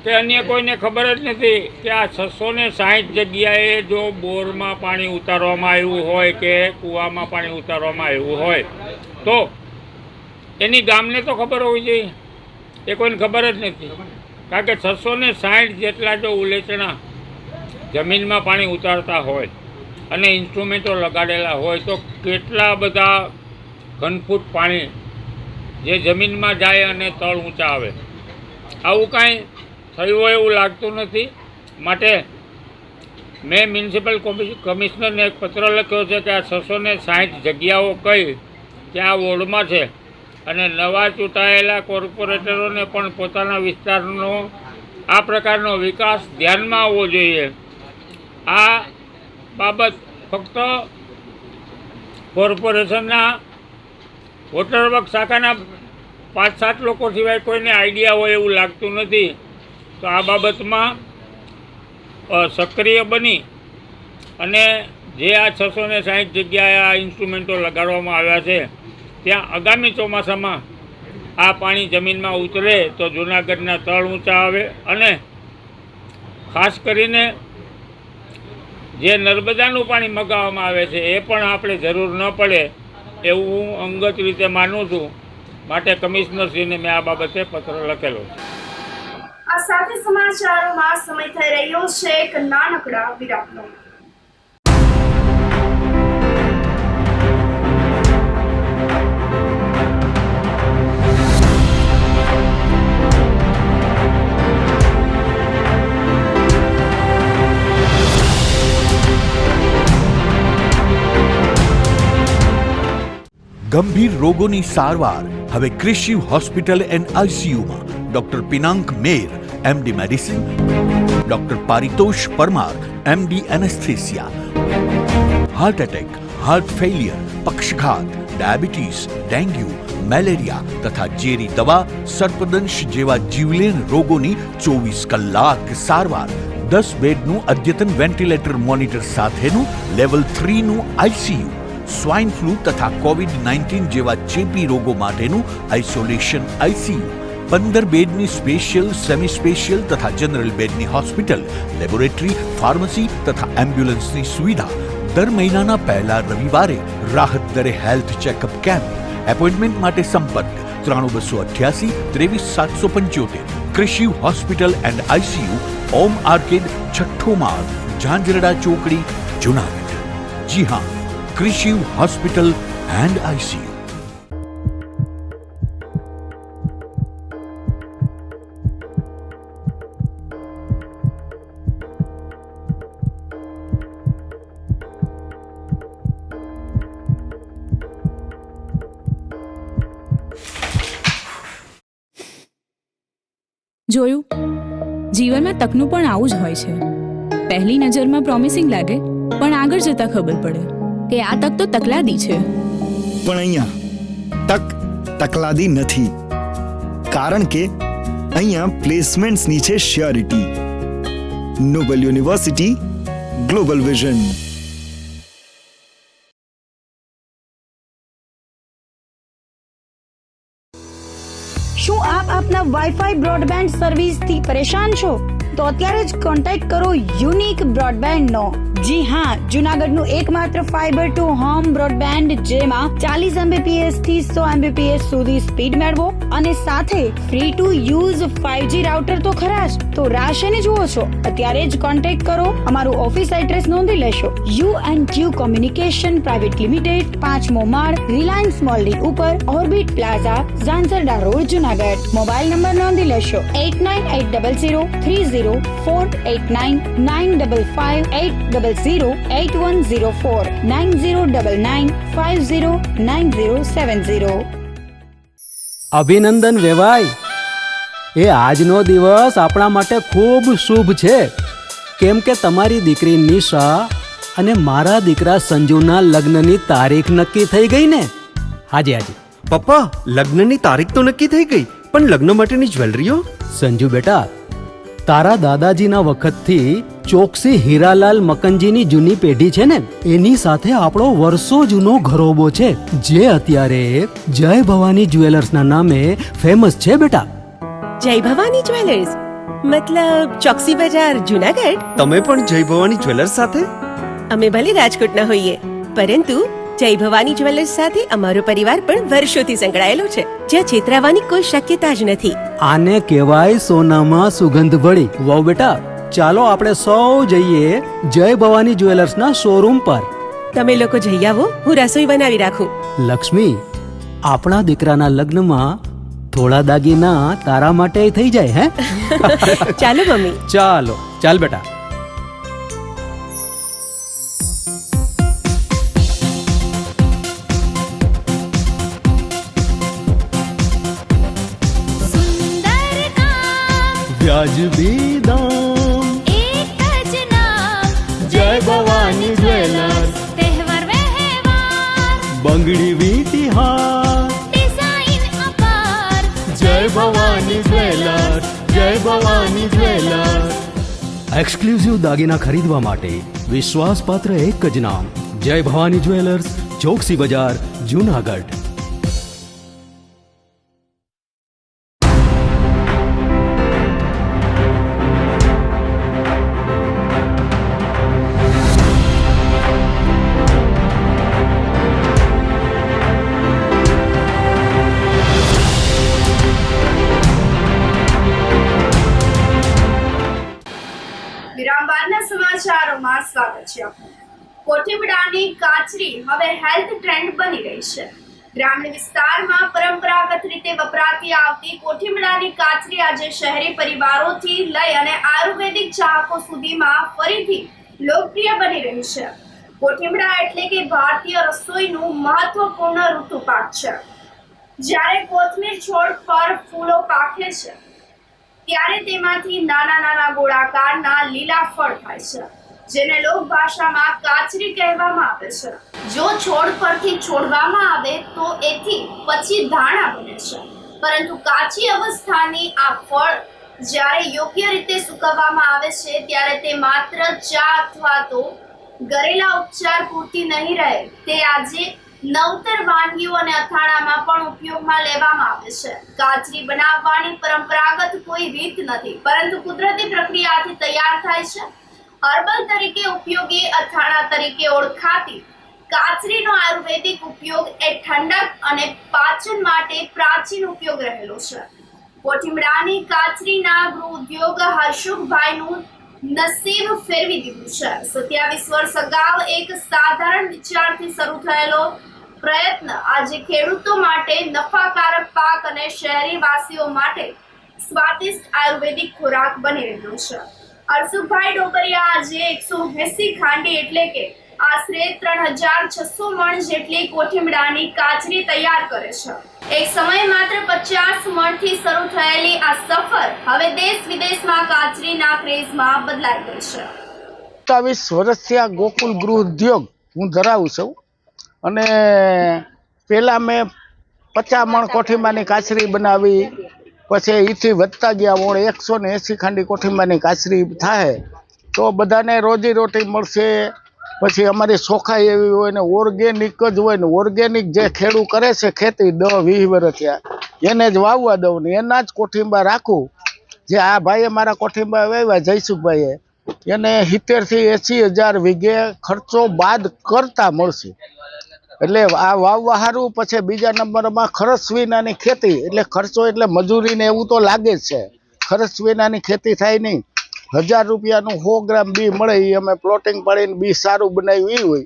કે અન્ય કોઈને ખબર જ નથી કે આ 660 જગ્યાએ જો બોરમાં પાણી ઉતારવામાં આવ્યું હોય કે કૂવામાં પાણી ઉતારવામાં આવ્યું હોય તો એની ગામને તો ખબર હોવી જોઈએ. એ કોઈને ખબર જ નથી, કારણ કે 660 જેટલા જો ઉલેચણા જમીનમાં પાણી ઉતારતા હોય અને ઇન્સ્ટ્રુમેન્ટો લગાડેલા હોય તો કેટલા બધા ઘનફૂટ પાણી જે જમીનમાં જાય અને તળ ઊંચા આવે. આવું કાંઈ થયું હોય એવું લાગતું નથી. માટે મેં મ્યુનિસિપલ કમિશનરને એક પત્ર લખ્યો છે કે આ 660 જગ્યાઓ કઈ ત્યાં વોર્ડમાં છે અને નવા ચૂંટાયેલા કોર્પોરેટરોને પણ પોતાના વિસ્તારનો આ પ્રકારનો વિકાસ ધ્યાનમાં આવવો જોઈએ. આ બાબત ફક્ત કોર્પોરેશનના વોટર વર્ક શાખાના 5-7 લોકો સિવાય કોઈને આઈડિયા હોય એવું લાગતું નથી. તો આ બાબતમાં સક્રિય બની અને જે આ 660 જગ્યાએ આ ઇન્સ્ટ્રુમેન્ટો લગાડવામાં આવ્યા છે ત્યાં આગામી ચોમાસામાં આ પાણી જમીનમાં ઉતરે તો જૂનાગઢના તળ ઊંચા આવે અને ખાસ કરીને જે નર્મદાનું પાણી મગાવવામાં આવે છે એ પણ આપણે જરૂર ન પડે એવું હું અંગત રીતે માનું છું. માટે કમિશનરશ્રીને મેં આ બાબતે પત્ર લખેલો છે. આ સાથે સમાચારોમાં સમય થઈ રહ્યો છે એક નાનકડા વિરામનો. ગંભીર રોગોની સારવાર હવે કૃષિ હોસ્પિટલ એન્ડ આઈસીયુમાં doctor Pinank Mer MD medicine, doctor Paritosh Parmar MD anaesthesia, heart attack, heart failure, પક્ષઘાત, ડાયાબિટીસ, ડેન્ગ્યુ, મેલેરિયા તથા ઝેરી દવા, સર્પદંશ જેવા જીવલેણ રોગોની 24 કલાક સારવાર, 10 બેડનું અદ્યતન વેન્ટિલેટર મોનિટર સાથેનું લેવલ 3નું આઈસીયુ, સ્વાઇન ફ્લૂ તથા કોવિડ-19 જેવા ચેપી રોગો માટેનું આઇસોલેશન આઈસીયુ, 15 બેડની સ્પેશિયલ, સેમી સ્પેશિયલ તથા જનરલ બેડની હોસ્પિટલ, લેબોરેટરી, ફાર્મસી તથા એમ્બ્યુલન્સની સુવિધા, દર મહિનાના પહેલા રવિવારે રાહત દરે હેલ્થ ચેકઅપ કેમ્પ. એપોઇન્ટમેન્ટ માટે સંપર્ક 9288 23775. કૃષિ hospital and ICU, Om arcade, છઠ્ઠો માળ, ઝાંઝરડા ચોકડી, જૂનાગઢ. જી હા, કૃષિ હોસ્પિટલ એન્ડ આઈસીયુ. જોયું, જીવનમાં તકનું પણ આવું જ હોય છે. પહેલી નજરમાં પ્રોમિસિંગ લાગે, પણ આગળ જતા ખબર પડે કે આ તક તો તકલાદી છે. પણ અહીંયા તક તકલાદી નથી, કારણ કે અહીંયા પ્લેસમેન્ટ્સની છે surety. Noble University, Global Vision. શું આપ આપના વાઈફાઈ બ્રોડબેન્ડ સર્વિસથી પરેશાન છો? તો અત્યારે જ કોન્ટેક્ટ કરો યુનિક બ્રોડબેન્ડ નો. જી હા, જુનાગઢનું એકમાત્ર ફાઈબર ટુ હોમ બ્રોડબેન્ડ, જેમાં 40 Mbps થી 100 Mbps સુધી સ્પીડ મેળવો અને સાથે free to use 5G router તો ખરા જ. તો રાહ શેની જુઓ છો? અત્યારે જ કોન્ટેક્ટ કરો. અમારું ઓફિસ એડ્રેસ નોંધી લેશો. U&Q કોમ્યુનિકેશન પ્રાઇવેટ લિમિટેડ, 5મો માળ, રિલાયન્સ મોલની ઉપર, orbit plaza, Zanzarda road, Junagadh. Mobile number નોંધી લેશો 8980030489 95585008104 9099509070. અભિનંદન વેવાય. એ આજનો દિવસ આપણા માટે ખૂબ શુભ છે, કેમ કે તમારી દીકરી નિશા અને મારા દીકરા સંજુના લગ્નની તારીખ નક્કી થઈ ગઈ ને. હાજી. પપ્પા, લગ્નની તારીખ તો નક્કી થઈ ગઈ, પણ લગ્ન માટેની જ્વેલરીઓ? સંજુ બેટા, તારા દાદાજીના વખતથી ચોકસી હીરાલાલ મકનજીની જૂની પેઢી છે ને, એની સાથે આપણો વર્ષો જૂનો ઘરોબો છે, જે અત્યારે જય ભવાની જ્વેલર્સના નામે ફેમસ છે બેટા. જય ભવાની જ્વેલર્સ મતલબ ચોકસી બજાર, જુનાગઢ? તમે પણ જય ભવાની જ્વેલર્સ સાથે? અમે ભલે રાજકોટના હોઈએ, પરંતુ જય ભવાની જ્વેલર્સ સાથે અમારો પરિવાર પણ વર્ષોથી સંકળાયેલો છે, જ્યાં છેતરાવાની કોઈ શક્યતા જ નથી. આને કહેવાય સોનામાં સુગંધ ભળી. વાવ બેટા, ચાલો આપણે સૌ જઈએ જય ભવાની જ્વેલર્સના શોરૂમ પર. તમે લોકો જઈ આવો, હું રસોઈ બનાવી રાખું. લક્ષ્મી, આપણા દીકરાના લગ્નમાં થોડા દાગીના તારા માટે થઈ જાય. હે ચાલો મમ્મી. ચાલ બેટા. વ્યાજબી દામ, એક જ નામ, જય ભવાની જ્વેલર્સ. તહેવાર વ્યવહાર, બંગડી વીટી હાર, ડિઝાઇન અપાર, જય ભવાની જ્વેલર્સ, જય ભવાની જ્વેલર્સ. એક્સક્લુઝિવ દાગીના ખરીદવા માટે વિશ્વાસપાત્ર એક જ નામ, જય ભવાની જ્વેલર્સ, ચોકસી બજાર, જુનાગઢ. વિરામ બાદના સમાચારોમાં સ્વાગત છે આપનું. કોઠીબડાની કાચરી હવે હેલ્થ ટ્રેન્ડ બની રહી છે. ગ્રામીણ વિસ્તારમાં પરંપરાગત રીતે વપરાતી આવતી કોઠીબડાની કાચરી આજે શહેરી પરિવારોથી લઈ અને આયુર્વેદિક ચાહકો સુધીમાં ફરીથી લોકપ્રિય બની રહી છે. કોઠીબડા એટલે કે ભારતીય રસોઈનું મહત્વપૂર્ણ ઋતુ પાક છે. જ્યારે કોથમીર છોડ પર ફૂલો પાકે છે, ત્યારે તેમાંથી નાના નાના ગોળાકારના લીલા ફળ થાય છે, જેને લોક ભાષામાં કાચરી કહેવામાં આવે છે. જો છોડ પરથી છોડવામાં આવે તો એથી પછી ધાણા બને છે, પરંતુ કાચી અવસ્થાની આ ફળ જ્યારે યોગ્ય રીતે સૂકવવામાં આવે છે, ત્યારે તે માત્ર ચા અથવા તો ઘરેલા ઉપચાર પૂરતી નહીં રહે, તે આજે નવતર વાનગીઓ અને અથાણામાં પણ ઉપયોગમાં લેવામાં આવે છે. કાચરી બનાવવાની પરંપરાગત કોઈ રીત નથી, પરંતુ કુદરતી પ્રક્રિયાથી તૈયાર થાય છે. હર્બલ તરીકે ઉપયોગી અથાણા તરીકે ઓળખાતી કાચરીનો આયુર્વેદિક ઉપયોગ એ ઠંડક અને પાચન માટે પ્રાચીન ઉપયોગ રહેલો છે. કોઠીબડાની કાચરીના ગૃહ ઉદ્યોગ હર્ષુખભાઈનું નસીબ ફેરવી દીધું છે. 27 વર્ષ અગાઉ એક સાધારણ વિચારથી શરૂ થયેલો પ્રયત્ન આજે ખેડૂતો માટે નફાકારક પાક અને શહેરી વાસીઓ માટે સ્વાદિષ્ટ આયુર્વેદિક ખોરાક બની રહ્યો છે. હર્ષુખભાઈ ડોબરિયા આજે 180 ખાંડી એટલે કે આશરે 3600 મણ જેટલી કોઠીમડાની કાચરી તૈયાર કરે છે. એક સમયે માત્ર 50 મણથી શરૂ થયેલી આ સફર હવે દેશ વિદેશમાં કાચરીના ક્રેઝમાં બદલાઈ ગઈ છે. 27 વર્ષથી આ ગોકુલ ગૃહ ઉદ્યોગ હું ધરાવું છું અને પહેલાં મેં 50 મણ કોઠીંબાની કાચરી બનાવી, પછી એથી વધતા ગયા ઓળ 180 ખાંડી કોઠીંબાની કાચરી થાય તો બધાને રોજીરોટી મળશે. પછી અમારી ચોખાઈ એવી હોય ને ઓર્ગેનિક જ હોય ને ઓર્ગેનિક જે ખેડૂ કરે છે ખેતી 10-20 વર્ષ થયા એને જ વાવવા દઉં ને એના જ કોઠીંબા રાખું. જે આ ભાઈએ મારા કોઠીંબા વાવ્યા જયસુખભાઈએ એને 70,000 થી 80,000 વીઘે ખર્ચો બાદ કરતા મળશે. એટલે આ વાવવા સારું. પછી બીજા નંબરમાં ખર્ચ વિનાની ખેતી એટલે ખર્ચો એટલે મજૂરીને એવું તો લાગે જ છે. ખર્ચ વિનાની ખેતી થાય નહીં. 1000 રૂપિયાનું 100 ગ્રામ બી મળે એ અમે પ્લોટિંગ પાડીને બી સારું બનાવ્યું હોય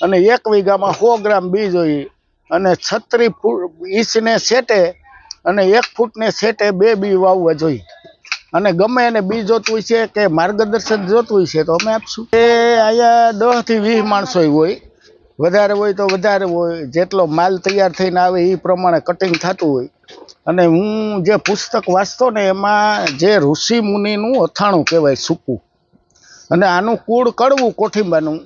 અને 1 વીઘામાં 100 ગ્રામ બી જોઈએ અને 36 ફૂટ ઈંચને સેટે અને 1 ફૂટને સેટે 2 બી વાવવા જોઈએ. અને ગમે એને બી જોતું હોય છે કે માર્ગદર્શન જોતું હોય છે તો અમે આપશું. એ અહીંયા 10 થી 20 માણસો હોય, વધારે હોય તો વધારે હોય. જેટલો માલ તૈયાર થઈને આવે એ પ્રમાણે કટિંગ થતું હોય. અને હું જે પુસ્તક વાંચતો ને એમાં જે ઋષિ મુનિનું અથાણું કહેવાય સૂકું, અને આનું કૂળ કડવું કોઠીંબાનું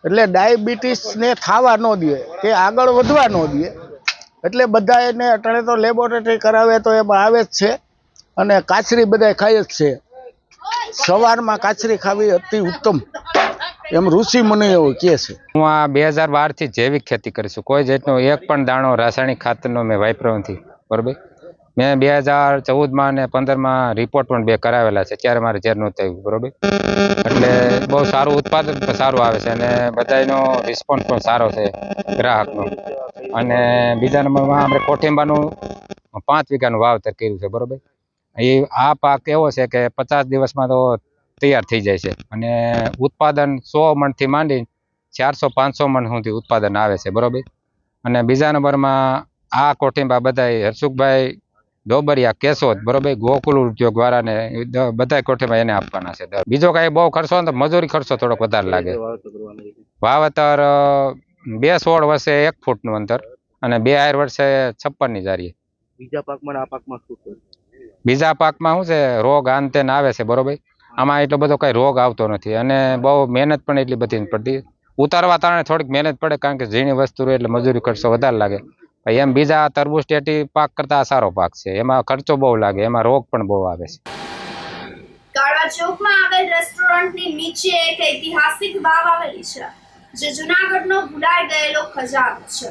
એટલે ડાયાબિટીસને થવા ન દે કે આગળ વધવા ન દે. એટલે બધા એને અટાણે તો લેબોરેટરી કરાવે તો એમાં આવે જ છે. અને કાચરી બધા ખાય જ છે. સવારમાં કાચરી ખાવી અતિ ઉત્તમ એમ ઋષિ મુનિ એવું કહે છે. હું આ 2012 થી જૈવિક ખેતી કરું છું. કોઈ જાતનો એક પણ દાણો રાસાયણિક ખાતરનો મેં વાપર્યો નથી. બરોબર. મેં 2014માં અને 2015માં રિપોર્ટ પણ 2 કરાવેલા છે. ત્યારે મારે ઝેર નહોતું આવ્યું. બરોબર. એટલે બહુ સારું ઉત્પાદન પણ સારું આવે છે અને બધાનો રિસ્પોન્સ પણ સારો છે ગ્રાહકનો. અને બીજા નંબરમાં આપણે કોઠીંબાનું 5 વીઘાનું વાવતર કર્યું છે. બરોબર. આ પાક એવો છે કે 50 દિવસમાં તો તૈયાર થઈ જાય છે અને ઉત્પાદન 100 મણથી માંડી 400-500 મણ સુધી ઉત્પાદન આવે છે. બરોબર. અને બીજા નંબરમાં આ કોઠીંબા બધા હરસુખભાઈ ડોબરિયા કેશોદ, બરોબર, ગોકુલ ઉદ્યોગ વાળાને બધા કોઠીંબા એને આપવાના છે. બીજો કાંઈ બહુ ખર્ચો ને તો મજૂરી ખર્ચો થોડોક વધારે લાગે. વાવેતર 2 છોડ વર્ષે 1 ફૂટનું અંતર અને 2 આયર વર્ષે 56ની જારીએ. બીજા પાકમાં આ પાકમાં શું છે? બીજા પાકમાં શું છે રોગ આન તેન આવે છે. બરોબર. આમાં એટલો બધો કઈ રોગ આવતો નથી અને બહુ મહેનત પણ એટલી બધી નથી પડતી. ઉતારવા તાણે થોડીક મહેનત પડે કારણ કે ઝીણી વસ્તુ એટલે મજૂરી ખર્ચો વધારે લાગે. એમ બીજા તરબૂચ ટેટી પાક કરતા સારો પાક છે. એમાં ખર્ચો બહુ લાગે, એમાં રોગ પણ બહુ આવે છે. કાળવા ચોકમાં આવેલ રેસ્ટોરન્ટની નીચે એક ઐતિહાસિક વાવ આવેલી છે જે જૂનાગઢનો ભૂલાઈ ગયેલો ખજાનો છે.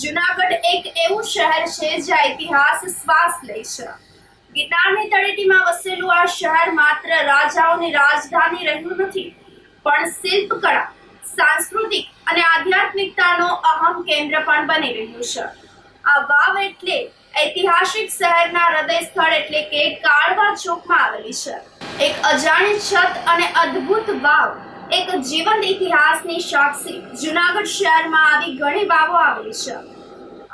જૂનાગઢ એક એવું શહેર છે જ્યાં ઇતિહાસ શ્વાસ લે છે. ગિરનારની તળેટીમાં વસેલું આ શહેર માત્ર રાજાઓની રાજધાની રહ્યું નથી પણ શિલ્પકળા, સાંસ્કૃતિક અને આધ્યાત્મિકતાનો અહમ કેન્દ્ર પણ બની રહ્યું છે. આ વાવ એટલે ઐતિહાસિક શહેરના હૃદય સ્થળ એટલે કે કાળવા ચોકમાં આવેલી છે. એક અજાણી છત અને અદ્ભુત વાવ એક જીવંત ઇતિહાસની સાક્ષી. જૂનાગઢ શહેરમાં આવી ઘણી વાવો આવેલી છે.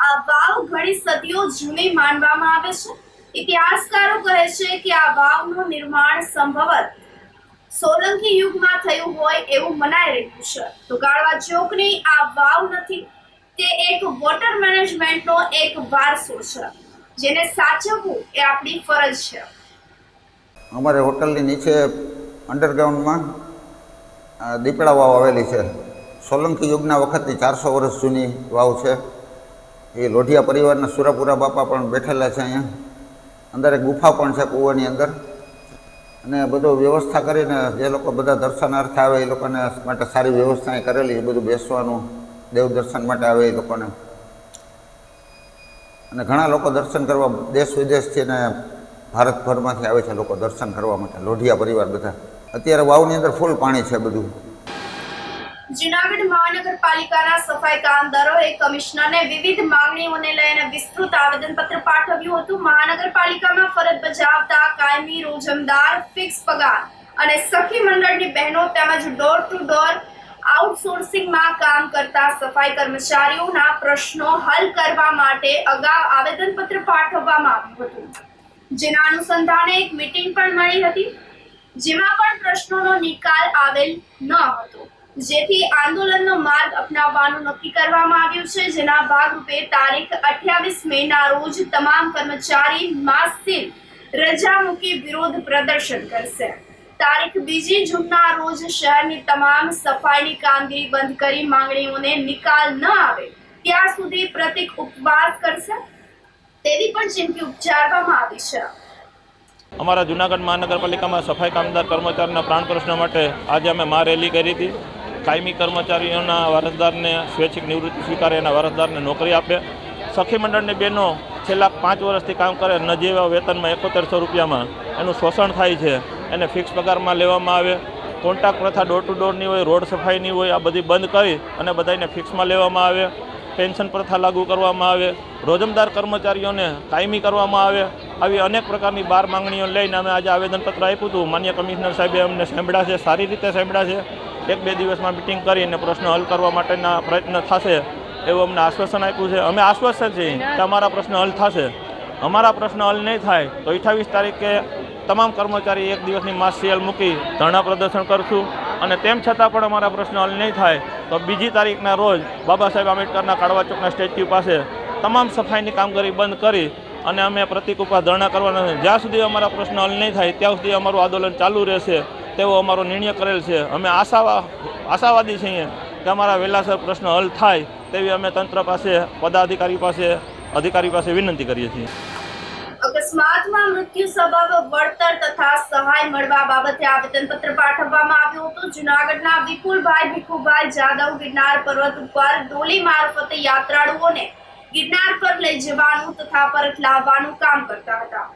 આ વાવ ઘણી સદીઓ જૂની માનવામાં આવે છે. ઇતિહાસકારો કહે છે કે આ વાવનું નિર્માણ સંભવત સોલંકી યુગમાં થયું હોય એવું મનાઈ રહ્યું છે. તો કાળવા ચોકની આ વાવ નથી, તે એક વોટર મેનેજમેન્ટનો એક વારસો છે જેને સાચવવું એ આપણી ફરજ છે. અમારે હોટલની નીચે અંડરગ્રાઉન્ડમાં દીપડા વાવ આવેલી છે. સોલંકી યુગના વખતની 400 વર્ષ જૂની વાવ છે. એ લોઢિયા પરિવારના સુરાપુરા બાપા પણ બેઠેલા છે. અહીંયા અંદર એક ગુફા પણ છે કૂવાની અંદર. અને બધું વ્યવસ્થા કરીને જે લોકો બધા દર્શનાર્થે આવે એ લોકોને માટે સારી વ્યવસ્થા કરેલી. એ બધું બેસવાનું દેવ દર્શન માટે આવે એ લોકોને. અને ઘણા લોકો દર્શન કરવા દેશ વિદેશથી ને ભારતભરમાંથી આવે છે લોકો દર્શન કરવા માટે. લોઢિયા પરિવાર બધા. અત્યારે વાવની અંદર ફૂલ પાણી છે બધું. જૂનાગઢ મહાનગરપાલિકાના સફાઈ કામદારોએ કમિશનરને વિવિધ માંગણીઓને લઈને વિસ્તૃત આવેદનપત્ર પાઠવ્યું હતું. મહાનગરપાલિકામાં ફરજ બજાવતા કાયમી રોજમદાર, ફિક્સ પગાર અને સખી મંડળની બહેનો તેમજ ડોર ટુ ડોર આઉટસોર્સિંગમાં કામ કરતા સફાઈ કર્મચારીઓના પ્રશ્નો હલ કરવા માટે અગાઉ આવેદનપત્ર પાઠવવામાં આવ્યું હતું. જેના અનુસંધાને એક મીટિંગ પણ મળી હતી જેમાં પણ પ્રશ્નોનો નિકાલ આવેલ ન હતો. જેથી આંદોલનનો માર્ગ અપનાવવાનું નક્કી કરવામાં આવ્યું છે, જેના ભાગરૂપે તારીખ 28 મેના રોજ તમામ કર્મચારી માસથી રજા મૂકી વિરોધ પ્રદર્શન કરશે. તારીખ 2 જૂનના રોજ શહેરની તમામ સફાઈની કામગીરી બંધ કરી માંગણીઓને નિકાલ ન આવે ત્યાં સુધી પ્રતિક ઉપવાસ કરશે તેવી પણ ચીમકી ઉચ્ચારવામાં આવી છે. અમારા જૂનાગઢ મહાનગરપાલિકામાં સફાઈ કામદાર કર્મચારીના પ્રાણ પ્રશ્ન માટે આજે અમે રેલી કરી હતી. કાયમી કર્મચારીઓના વારસદારને સ્વૈચ્છિક નિવૃત્તિ સ્વીકારે, એના વારસદારને નોકરી આપે. સખી મંડળની બહેનો છેલ્લા 5 વર્ષથી કામ કરે, ન જેવા વેતનમાં 7100 રૂપિયામાં એનું શોષણ થાય છે. એને ફિક્સ પગારમાં લેવામાં આવે. કોન્ટ્રાક્ટ પ્રથા ડોર ટુ ડોરની હોય, રોડ સફાઈની હોય, આ બધી બંધ કરી અને બધાને ફિક્સમાં લેવામાં આવે. પેન્શન પ્રથા લાગુ કરવામાં આવે. રોજમદાર કર્મચારીઓને કાયમી કરવામાં આવે. આવી અનેક પ્રકારની 12 માંગણીઓ લઈને અમે આજે આવેદનપત્ર આપ્યું હતું. માન્ય કમિશનર સાહેબે અમને સાંભળ્યા છે, સારી રીતે સાંભળ્યા છે. 1-2 દિવસમાં મિટિંગ કરીને પ્રશ્ન હલ કરવા માટેના પ્રયત્ન થશે એવું અમને આશ્વાસન આપ્યું છે. અમે આશ્વાસન છીએ કે અમારા પ્રશ્ન હલ થશે. અમારા પ્રશ્ન હલ નહીં થાય તો 28 તારીખે તમામ કર્મચારી 1 દિવસની માસ સીએલ મૂકી ધરણા પ્રદર્શન કરશું. અને તેમ છતાં પણ અમારા પ્રશ્ન હલ નહીં થાય તો 2 તારીખના રોજ બાબા સાહેબ આંબેડકરના કાળવા ચોકના સ્ટેચ્યુ પાસે તમામ સફાઈની કામગીરી બંધ કરી અને અમે પ્રતિક ઉપર ધરણા કરવાના છે. જ્યાં સુધી અમારા પ્રશ્ન હલ નહીં થાય ત્યાં સુધી અમારું આંદોલન ચાલુ રહેશે તેવો અમારો નિર્ણય કરેલ છે. અમે આશાવાદી છીએ કે અમારા વહેલાસર પ્રશ્ન હલ થાય તેવી અમે તંત્ર પાસે, પદાધિકારી પાસે, અધિકારી પાસે વિનંતી કરીએ છીએ. અકસ્માતમાં મૃત્યુ સબબ વળતર તથા સહાય મળવા બાબતે આવેદનપત્ર પાઠવવામાં આવ્યું હતું. જૂનાગઢના વિપુલભાઈ ભીખુભાઈ જાદવ ગિરનાર પર્વત ઉપર ડોલી મારફતે યાત્રાળુઓને ગિરનાર પર લઈ જવાનું તથા પરત લાવવાનું કામ કરતા હતા.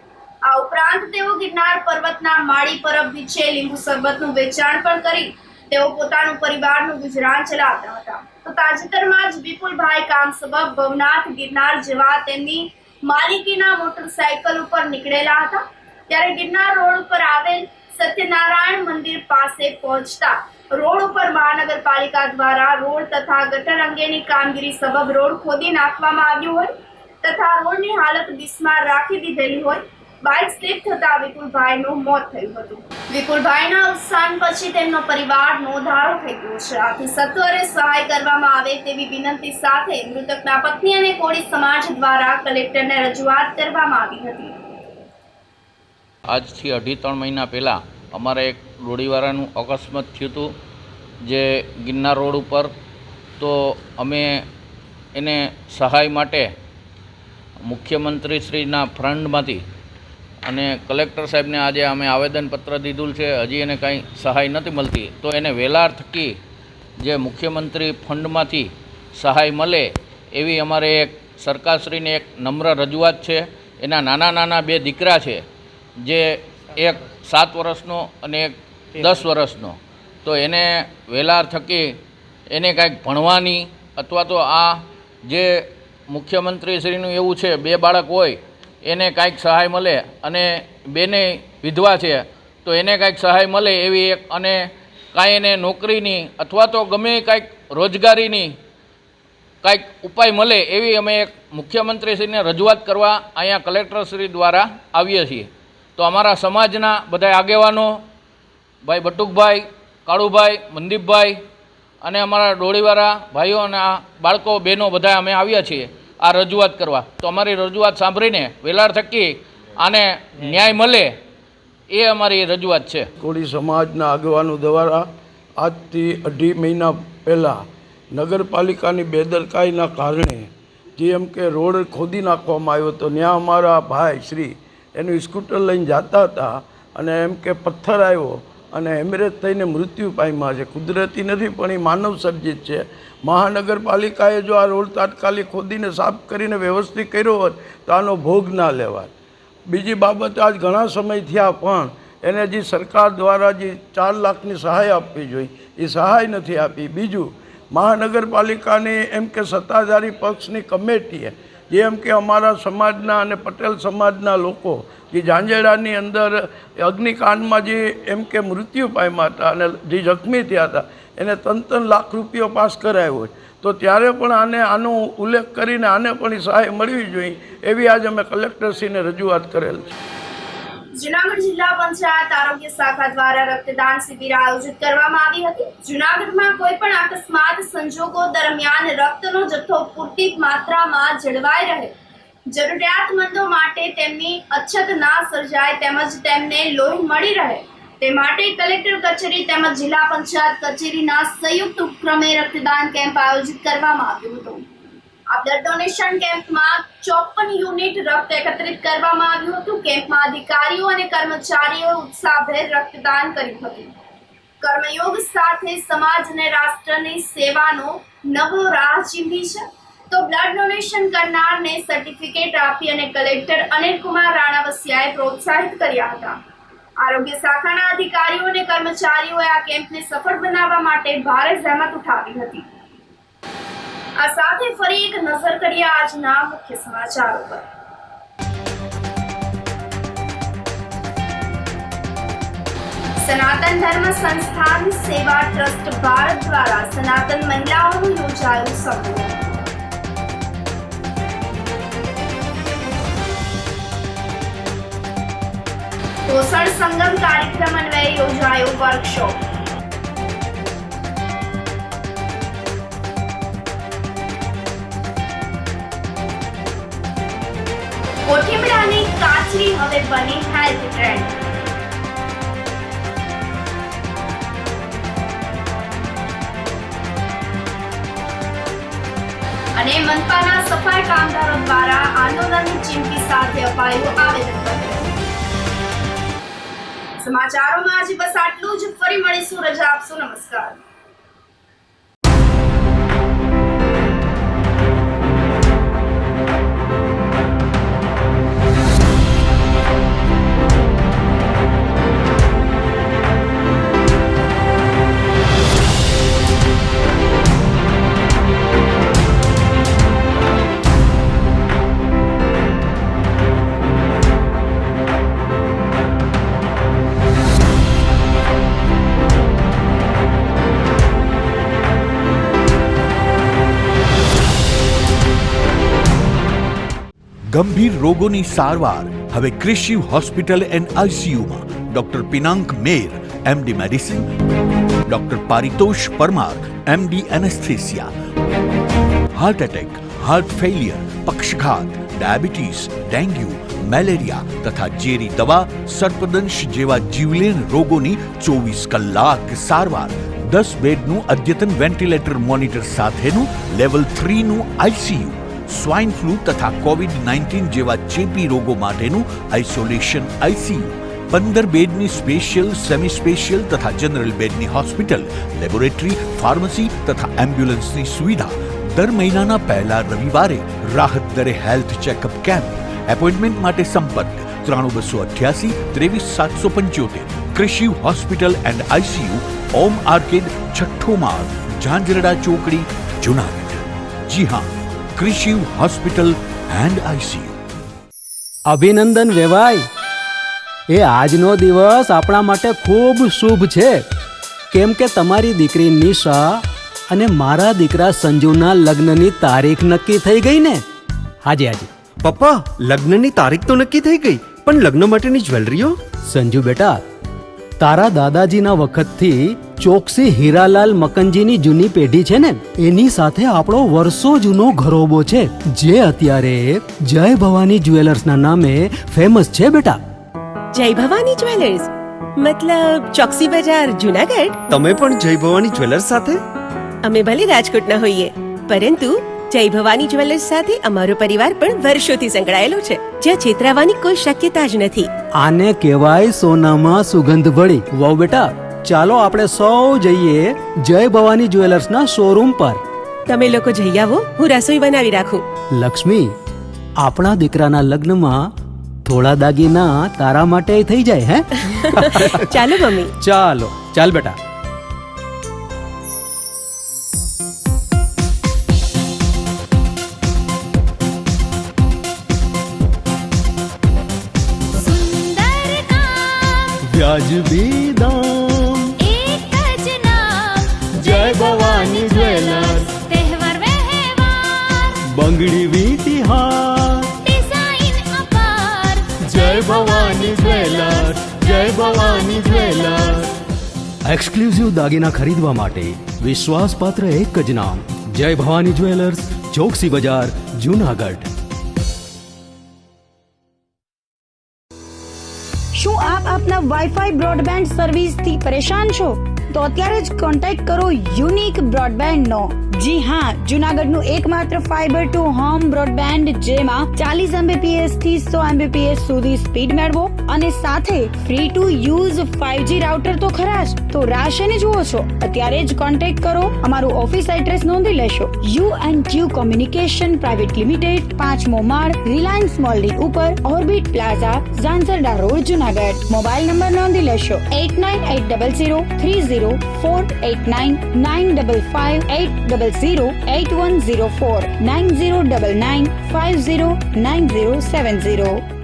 આ ઉપરાંત તેઓ ગિરનાર પર્વતના માળી પર નીચે લીંબુ શરબતનું વેચાણ પણ કરી તેઓ પોતાનું પરિવારનું ગુજરાન ચલાવતા હતા. તો તાજેતરમાં જ વિપુલભાઈ કામ સબબ ભવનાથ ગિરનાર જવા તેમની માલિકીના મોટરસાયકલ ઉપર નીકળેલા હતા. ત્યારે ગિરનાર રોડ ઉપર આવેલ સત્યનારાયણ મંદિર પાસે પહોંચતા રોડ ઉપર મહાનગરપાલિકા દ્વારા રોડ તથા ગટર અંગેની કામગીરી સબબ રોડ ખોદી નાખવામાં આવ્યો હોય તથા રોડની હાલત બિસ્માર રાખી દીધેલી હોય બાઇક સ્લીપ થતા વિપુલભાઈનું મોત થયું હતું. વિપુલભાઈના અવસાન પછી તેમનો પરિવારનો ધારો થઈ ગયો છે. આથી સત્વરે સહાય કરવામાં આવે તેવી વિનંતી સાથે મૃતકના પત્ની અને કોળી સમાજ દ્વારા કલેક્ટરને રજૂઆત કરવામાં આવી હતી. આજથી 2.5-3 મહિના પહેલાં અમારે એક ડોડીવાળાનું અકસ્માત થયું હતું જે ગિરનાર રોડ ઉપર. તો અમે એને સહાય માટે મુખ્યમંત્રીશ્રીના ફંડમાંથી અને કલેક્ટર સાહેબને આજે અમે આવેદનપત્ર દીધું છે. હજી એને કાંઈ સહાય નથી મળતી. તો એને વહેલા થકી જે મુખ્યમંત્રી ફંડમાંથી સહાય મળે એવી અમારે એક સરકારશ્રીને એક નમ્ર રજૂઆત છે. એના નાના 2 દીકરા છે, જે એક 7 વર્ષનો અને એક 10 વર્ષનો. તો એને વહેલા થકી એને કાંઈક ભણવાની અથવા તો આ જે મુખ્યમંત્રીશ્રીનું એવું છે 2 બાળક હોય એને કાંઈક સહાય મળે અને બેને વિધવા છે તો એને કાંઈક સહાય મળે એવી એક, અને કાંઈ એને નોકરીની અથવા તો ગમે કાંઈક રોજગારીની કાંઈક ઉપાય મળે એવી અમે એક મુખ્યમંત્રીશ્રીને રજૂઆત કરવા અહીંયા કલેક્ટરશ્રી દ્વારા આવીએ છીએ. તો અમારા સમાજના બધા આગેવાનો ભાઈ બટુકભાઈ, કાળુભાઈ, મનદીપભાઈ અને અમારા ડોળીવાળા ભાઈઓ અને આ બાળકો બહેનો બધા અમે આવ્યા છીએ આ રજૂઆત કરવા. તો અમારી રજૂઆત સાંભળીને વેલાર થકી આને ન્યાય મળે એ અમારી રજૂઆત છે. કોળી સમાજના આગેવાનો દ્વારા આજથી 2.5 મહિના પહેલાં નગરપાલિકાની બેદરકારીના કારણે જે એમ કે રોડ ખોદી નાખવામાં આવ્યો હતો, ત્યાં અમારા ભાઈ શ્રી એનું સ્કૂટર લઈને જતા હતા અને એમ કે પથ્થર આવ્યો અને હેમરેજ થઈને મૃત્યુ પામ્યા છે. કુદરતી નથી પણ એ માનવ સર્જિત છે. મહાનગરપાલિકાએ જો આ રોડ તાત્કાલિક ખોદીને સાફ કરીને વ્યવસ્થિત કર્યો હોત તો આનો ભોગ ના લેવાય. બીજી બાબત, આજ ઘણા સમય થયા પણ એને જે સરકાર દ્વારા જે 4 લાખની સહાય આપવી જોઈએ એ સહાય નથી આપી. બીજું, મહાનગરપાલિકાની એમ કે સત્તાધારી પક્ષની કમિટીએ જે એમ કે અમારા સમાજના અને પટેલ સમાજના લોકો જે ઝાંઝેડાની અંદર અગ્નિકાંડમાં જે એમ કે મૃત્યુ પામ્યા હતા અને જે જખમી થયા હતા એને 3-3 લાખ રૂપિયા પાસ કરાયો હોય તો ત્યારે પણ આનો ઉલ્લેખ કરીને આને પણ સહાય મળવી જોઈએ એવી આજે અમે કલેક્ટરશ્રીને રજૂઆત કરેલ છે. જૂનાગઢ જિલ્લા પંચાયત આરોગ્ય શાખા દ્વારા રક્તદાન શિબિર આયોજિત કરવામાં આવી હતી. જૂનાગઢમાં કોઈ પણ અકસ્માત સંજોગો દરમિયાન રક્તનો જથ્થો પૂરતી માત્રામાં જળવાઈ રહે, જરૂરિયાતમંદો માટે તેમની અછત ના સર્જાય તેમજ તેમને લોહી મળી રહે તે માટે કલેક્ટર કચેરી તેમજ જિલ્લા પંચાયત કચેરીના સંયુક્ત ઉપક્રમે રક્તદાન કેમ્પ આયોજિત કરવામાં આવ્યું હતું. આ બ્લડ ડોનેશન કેમ્પમાં 54 યુનિટ રક્ત એકત્રિત કરવામાં આવ્યું હતું. કેમ્પમાં અધિકારીઓ અને કર્મચારીઓએ ઉત્સાહભેર રક્તદાન કર્યું હતું. કર્મયોગ સાથે સમાજ અને રાષ્ટ્રની સેવાનો નવો રાહ ચીંધી છે તો બ્લડ ડોનેશન કરનારને સર્ટિફિકેટ આપી અને કલેક્ટર અનિલકુમાર રાણાવસિયાએ પ્રોત્સાહિત કર્યા હતા. આરોગ્ય શાખાના અધિકારીઓ અને કર્મચારીઓએ આ કેમ્પને સફળ બનાવવા માટે ભારે જહેમત ઉઠાવી હતી. આ સાથે ફરી એક નજર કરીએ આજના મુખ્ય સમાચારો પર. સનાતન ધર્મ સંસ્થાન સેવા ટ્રસ્ટ ભારત દ્વારા સનાતન મહિલાઓનું યોજાયું સંમેલન. પોષણ સંગમ કાર્યક્રમ અન્વયે યોજાયો વર્કશોપ. કોઠીમડાની કાચરી હવે બની હેલ્થ ટ્રેન્ડ. અને મનપાના સફાઈ કામદારો દ્વારા આંદોલનની ચીમકી સાથે અપાયું આવેદનપત્ર. સમાચારોમાં આજે બસ આટલું જ. ફરી મળીશું. રજા આપશો. નમસ્કાર. ગંભીર રોગોની સારવાર હવે કૃષિ હોસ્પિટલ એન્ડ આઈસીયુમાં doctor Pinank Mer MD medicine, doctor Paritosh Parmar MD anaesthesia, heart attack, heart failure, પક્ષઘાત, ડાયાબિટીસ, ડેન્ગ્યુ, મેલેરિયા તથા ઝેરી દવા, સર્પદંશ જેવા જીવલેણ રોગોની 24 કલાક સારવાર, 10 બેડનું અદ્યતન વેન્ટિલેટર મોનિટર સાથેનું લેવલ 3નું આઈસીયુ, સ્વાઇન ફ્લૂ તથા કોવિડ-19 જેવા ચેપી રોગો માટેનું આઇસોલેશન આઈસીયુ, 15 બેડની સ્પેશિયલ, સેમી સ્પેશિયલ તથા જનરલ બેડની હોસ્પિટલ, લેબોરેટરી, ફાર્મસી તથા એમ્બ્યુલન્સની સુવિધા. દર મહિનાના પહેલા રવિવારે રાહત દરે હેલ્થ ચેકઅપ કેમ્પ. એપોઇન્ટમેન્ટ માટે સંપર્ક 9288 23775. કૃષિ hospital and ICU, Om arcade, છઠ્ઠો માળ, ઝાંઝરડા ચોકડી, જુનાગઢ. જી હા, કૃષિ હોસ્પિટલ એન્ડ આઈસીયુ. અભિનંદન વેવાઈ. એ આજનો દિવસ આપણા માટે ખૂબ શુભ છે, કેમ કે તમારી દીકરી નિશા અને મારા દીકરા સંજુના લગ્નની તારીખ નક્કી થઈ ગઈ ને. હાજી હાજી પપ્પા, લગ્નની તારીખ તો નક્કી થઈ ગઈ, પણ લગ્ન માટેની જ્વેલરીઓ? સંજુ બેટા, તારા દાદાજીના વખતથી ચોકસી હીરાલાલ મકનજીની જૂની પેઢી છે ને, એની સાથે આપણો વર્ષો જૂનો ઘરોબો છે, જે અત્યારે જય ભવાની જ્વેલર્સના નામે ફેમસ છે બેટા. જય ભવાની જ્વેલર્સ મતલબ ચોકસી બજાર, જુનાગઢ? તમે પણ જય ભવાની જ્વેલર્સ સાથે? અમે ભલે રાજકોટના હોઈએ, પરંતુ જય ભવાની જ્વેલર્સ સાથે અમારો પરિવાર પણ વર્ષોથી સંકળાયેલો છે, જ્યાં છેતરાવાની કોઈ શક્યતા જ નથી. આને કહેવાય સોનામાં સુગંધ ભળી. વાવ બેટા, ચાલો આપણે સૌ જઈએ જય ભવાની જ્વેલર્સના શોરૂમ પર. તમે લોકો જઈ આવો, હું રસોઈ બનાવી રાખું. લક્ષ્મી, આપણા દીકરાના લગ્નમાં થોડા દાગીના તારા માટે થઈ જાય. હે ચાલો મમ્મી. ચાલો ચાલ બેટા. વ્યાજબી દામ, એક જ નામ, જય ભવાની જ્વેલર્સ. તહેવાર વ્યવહાર, બંગડી વીટી હાર, ડિઝાઇન અપાર, જય ભવાની જ્વેલર્સ, જય ભવાની જ્વેલર્સ. એક્સક્લુઝિવ દાગીના ખરીદવા માટે વિશ્વાસપાત્ર એક જ નામ, જય ભવાની જ્વેલર્સ, ચોકસી બજાર, જુનાગઢ. શું આપ આપના વાઈફાઈ બ્રોડબેન્ડ સર્વિસથી પરેશાન છો? તો અત્યારે જ કોન્ટેક્ટ કરો યુનિક બ્રોડબેન્ડ નો. જી હા, જુનાગઢનું એકમાત્ર ફાઈબર ટુ હોમ બ્રોડબેન્ડ, જેમાં 40 Mbps થી 100 Mbps સુધી સ્પીડ મેળવો અને સાથે free to use 5G router તો ખરા જ. તો રાહ શેને જુઓ છો? અત્યારે જ કોન્ટેક્ટ કરો. અમારું ઓફિસ એડ્રેસ નોંધી લેશો. U&Q કોમ્યુનિકેશન પ્રાઇવેટ લિમિટેડ, 5મો માળ, રિલાયન્સ મોલની ઉપર, orbit plaza, Zanzarda road, Junagadh. Mobile number નોંધી લેશો 8980030489 95580808104 9099509070.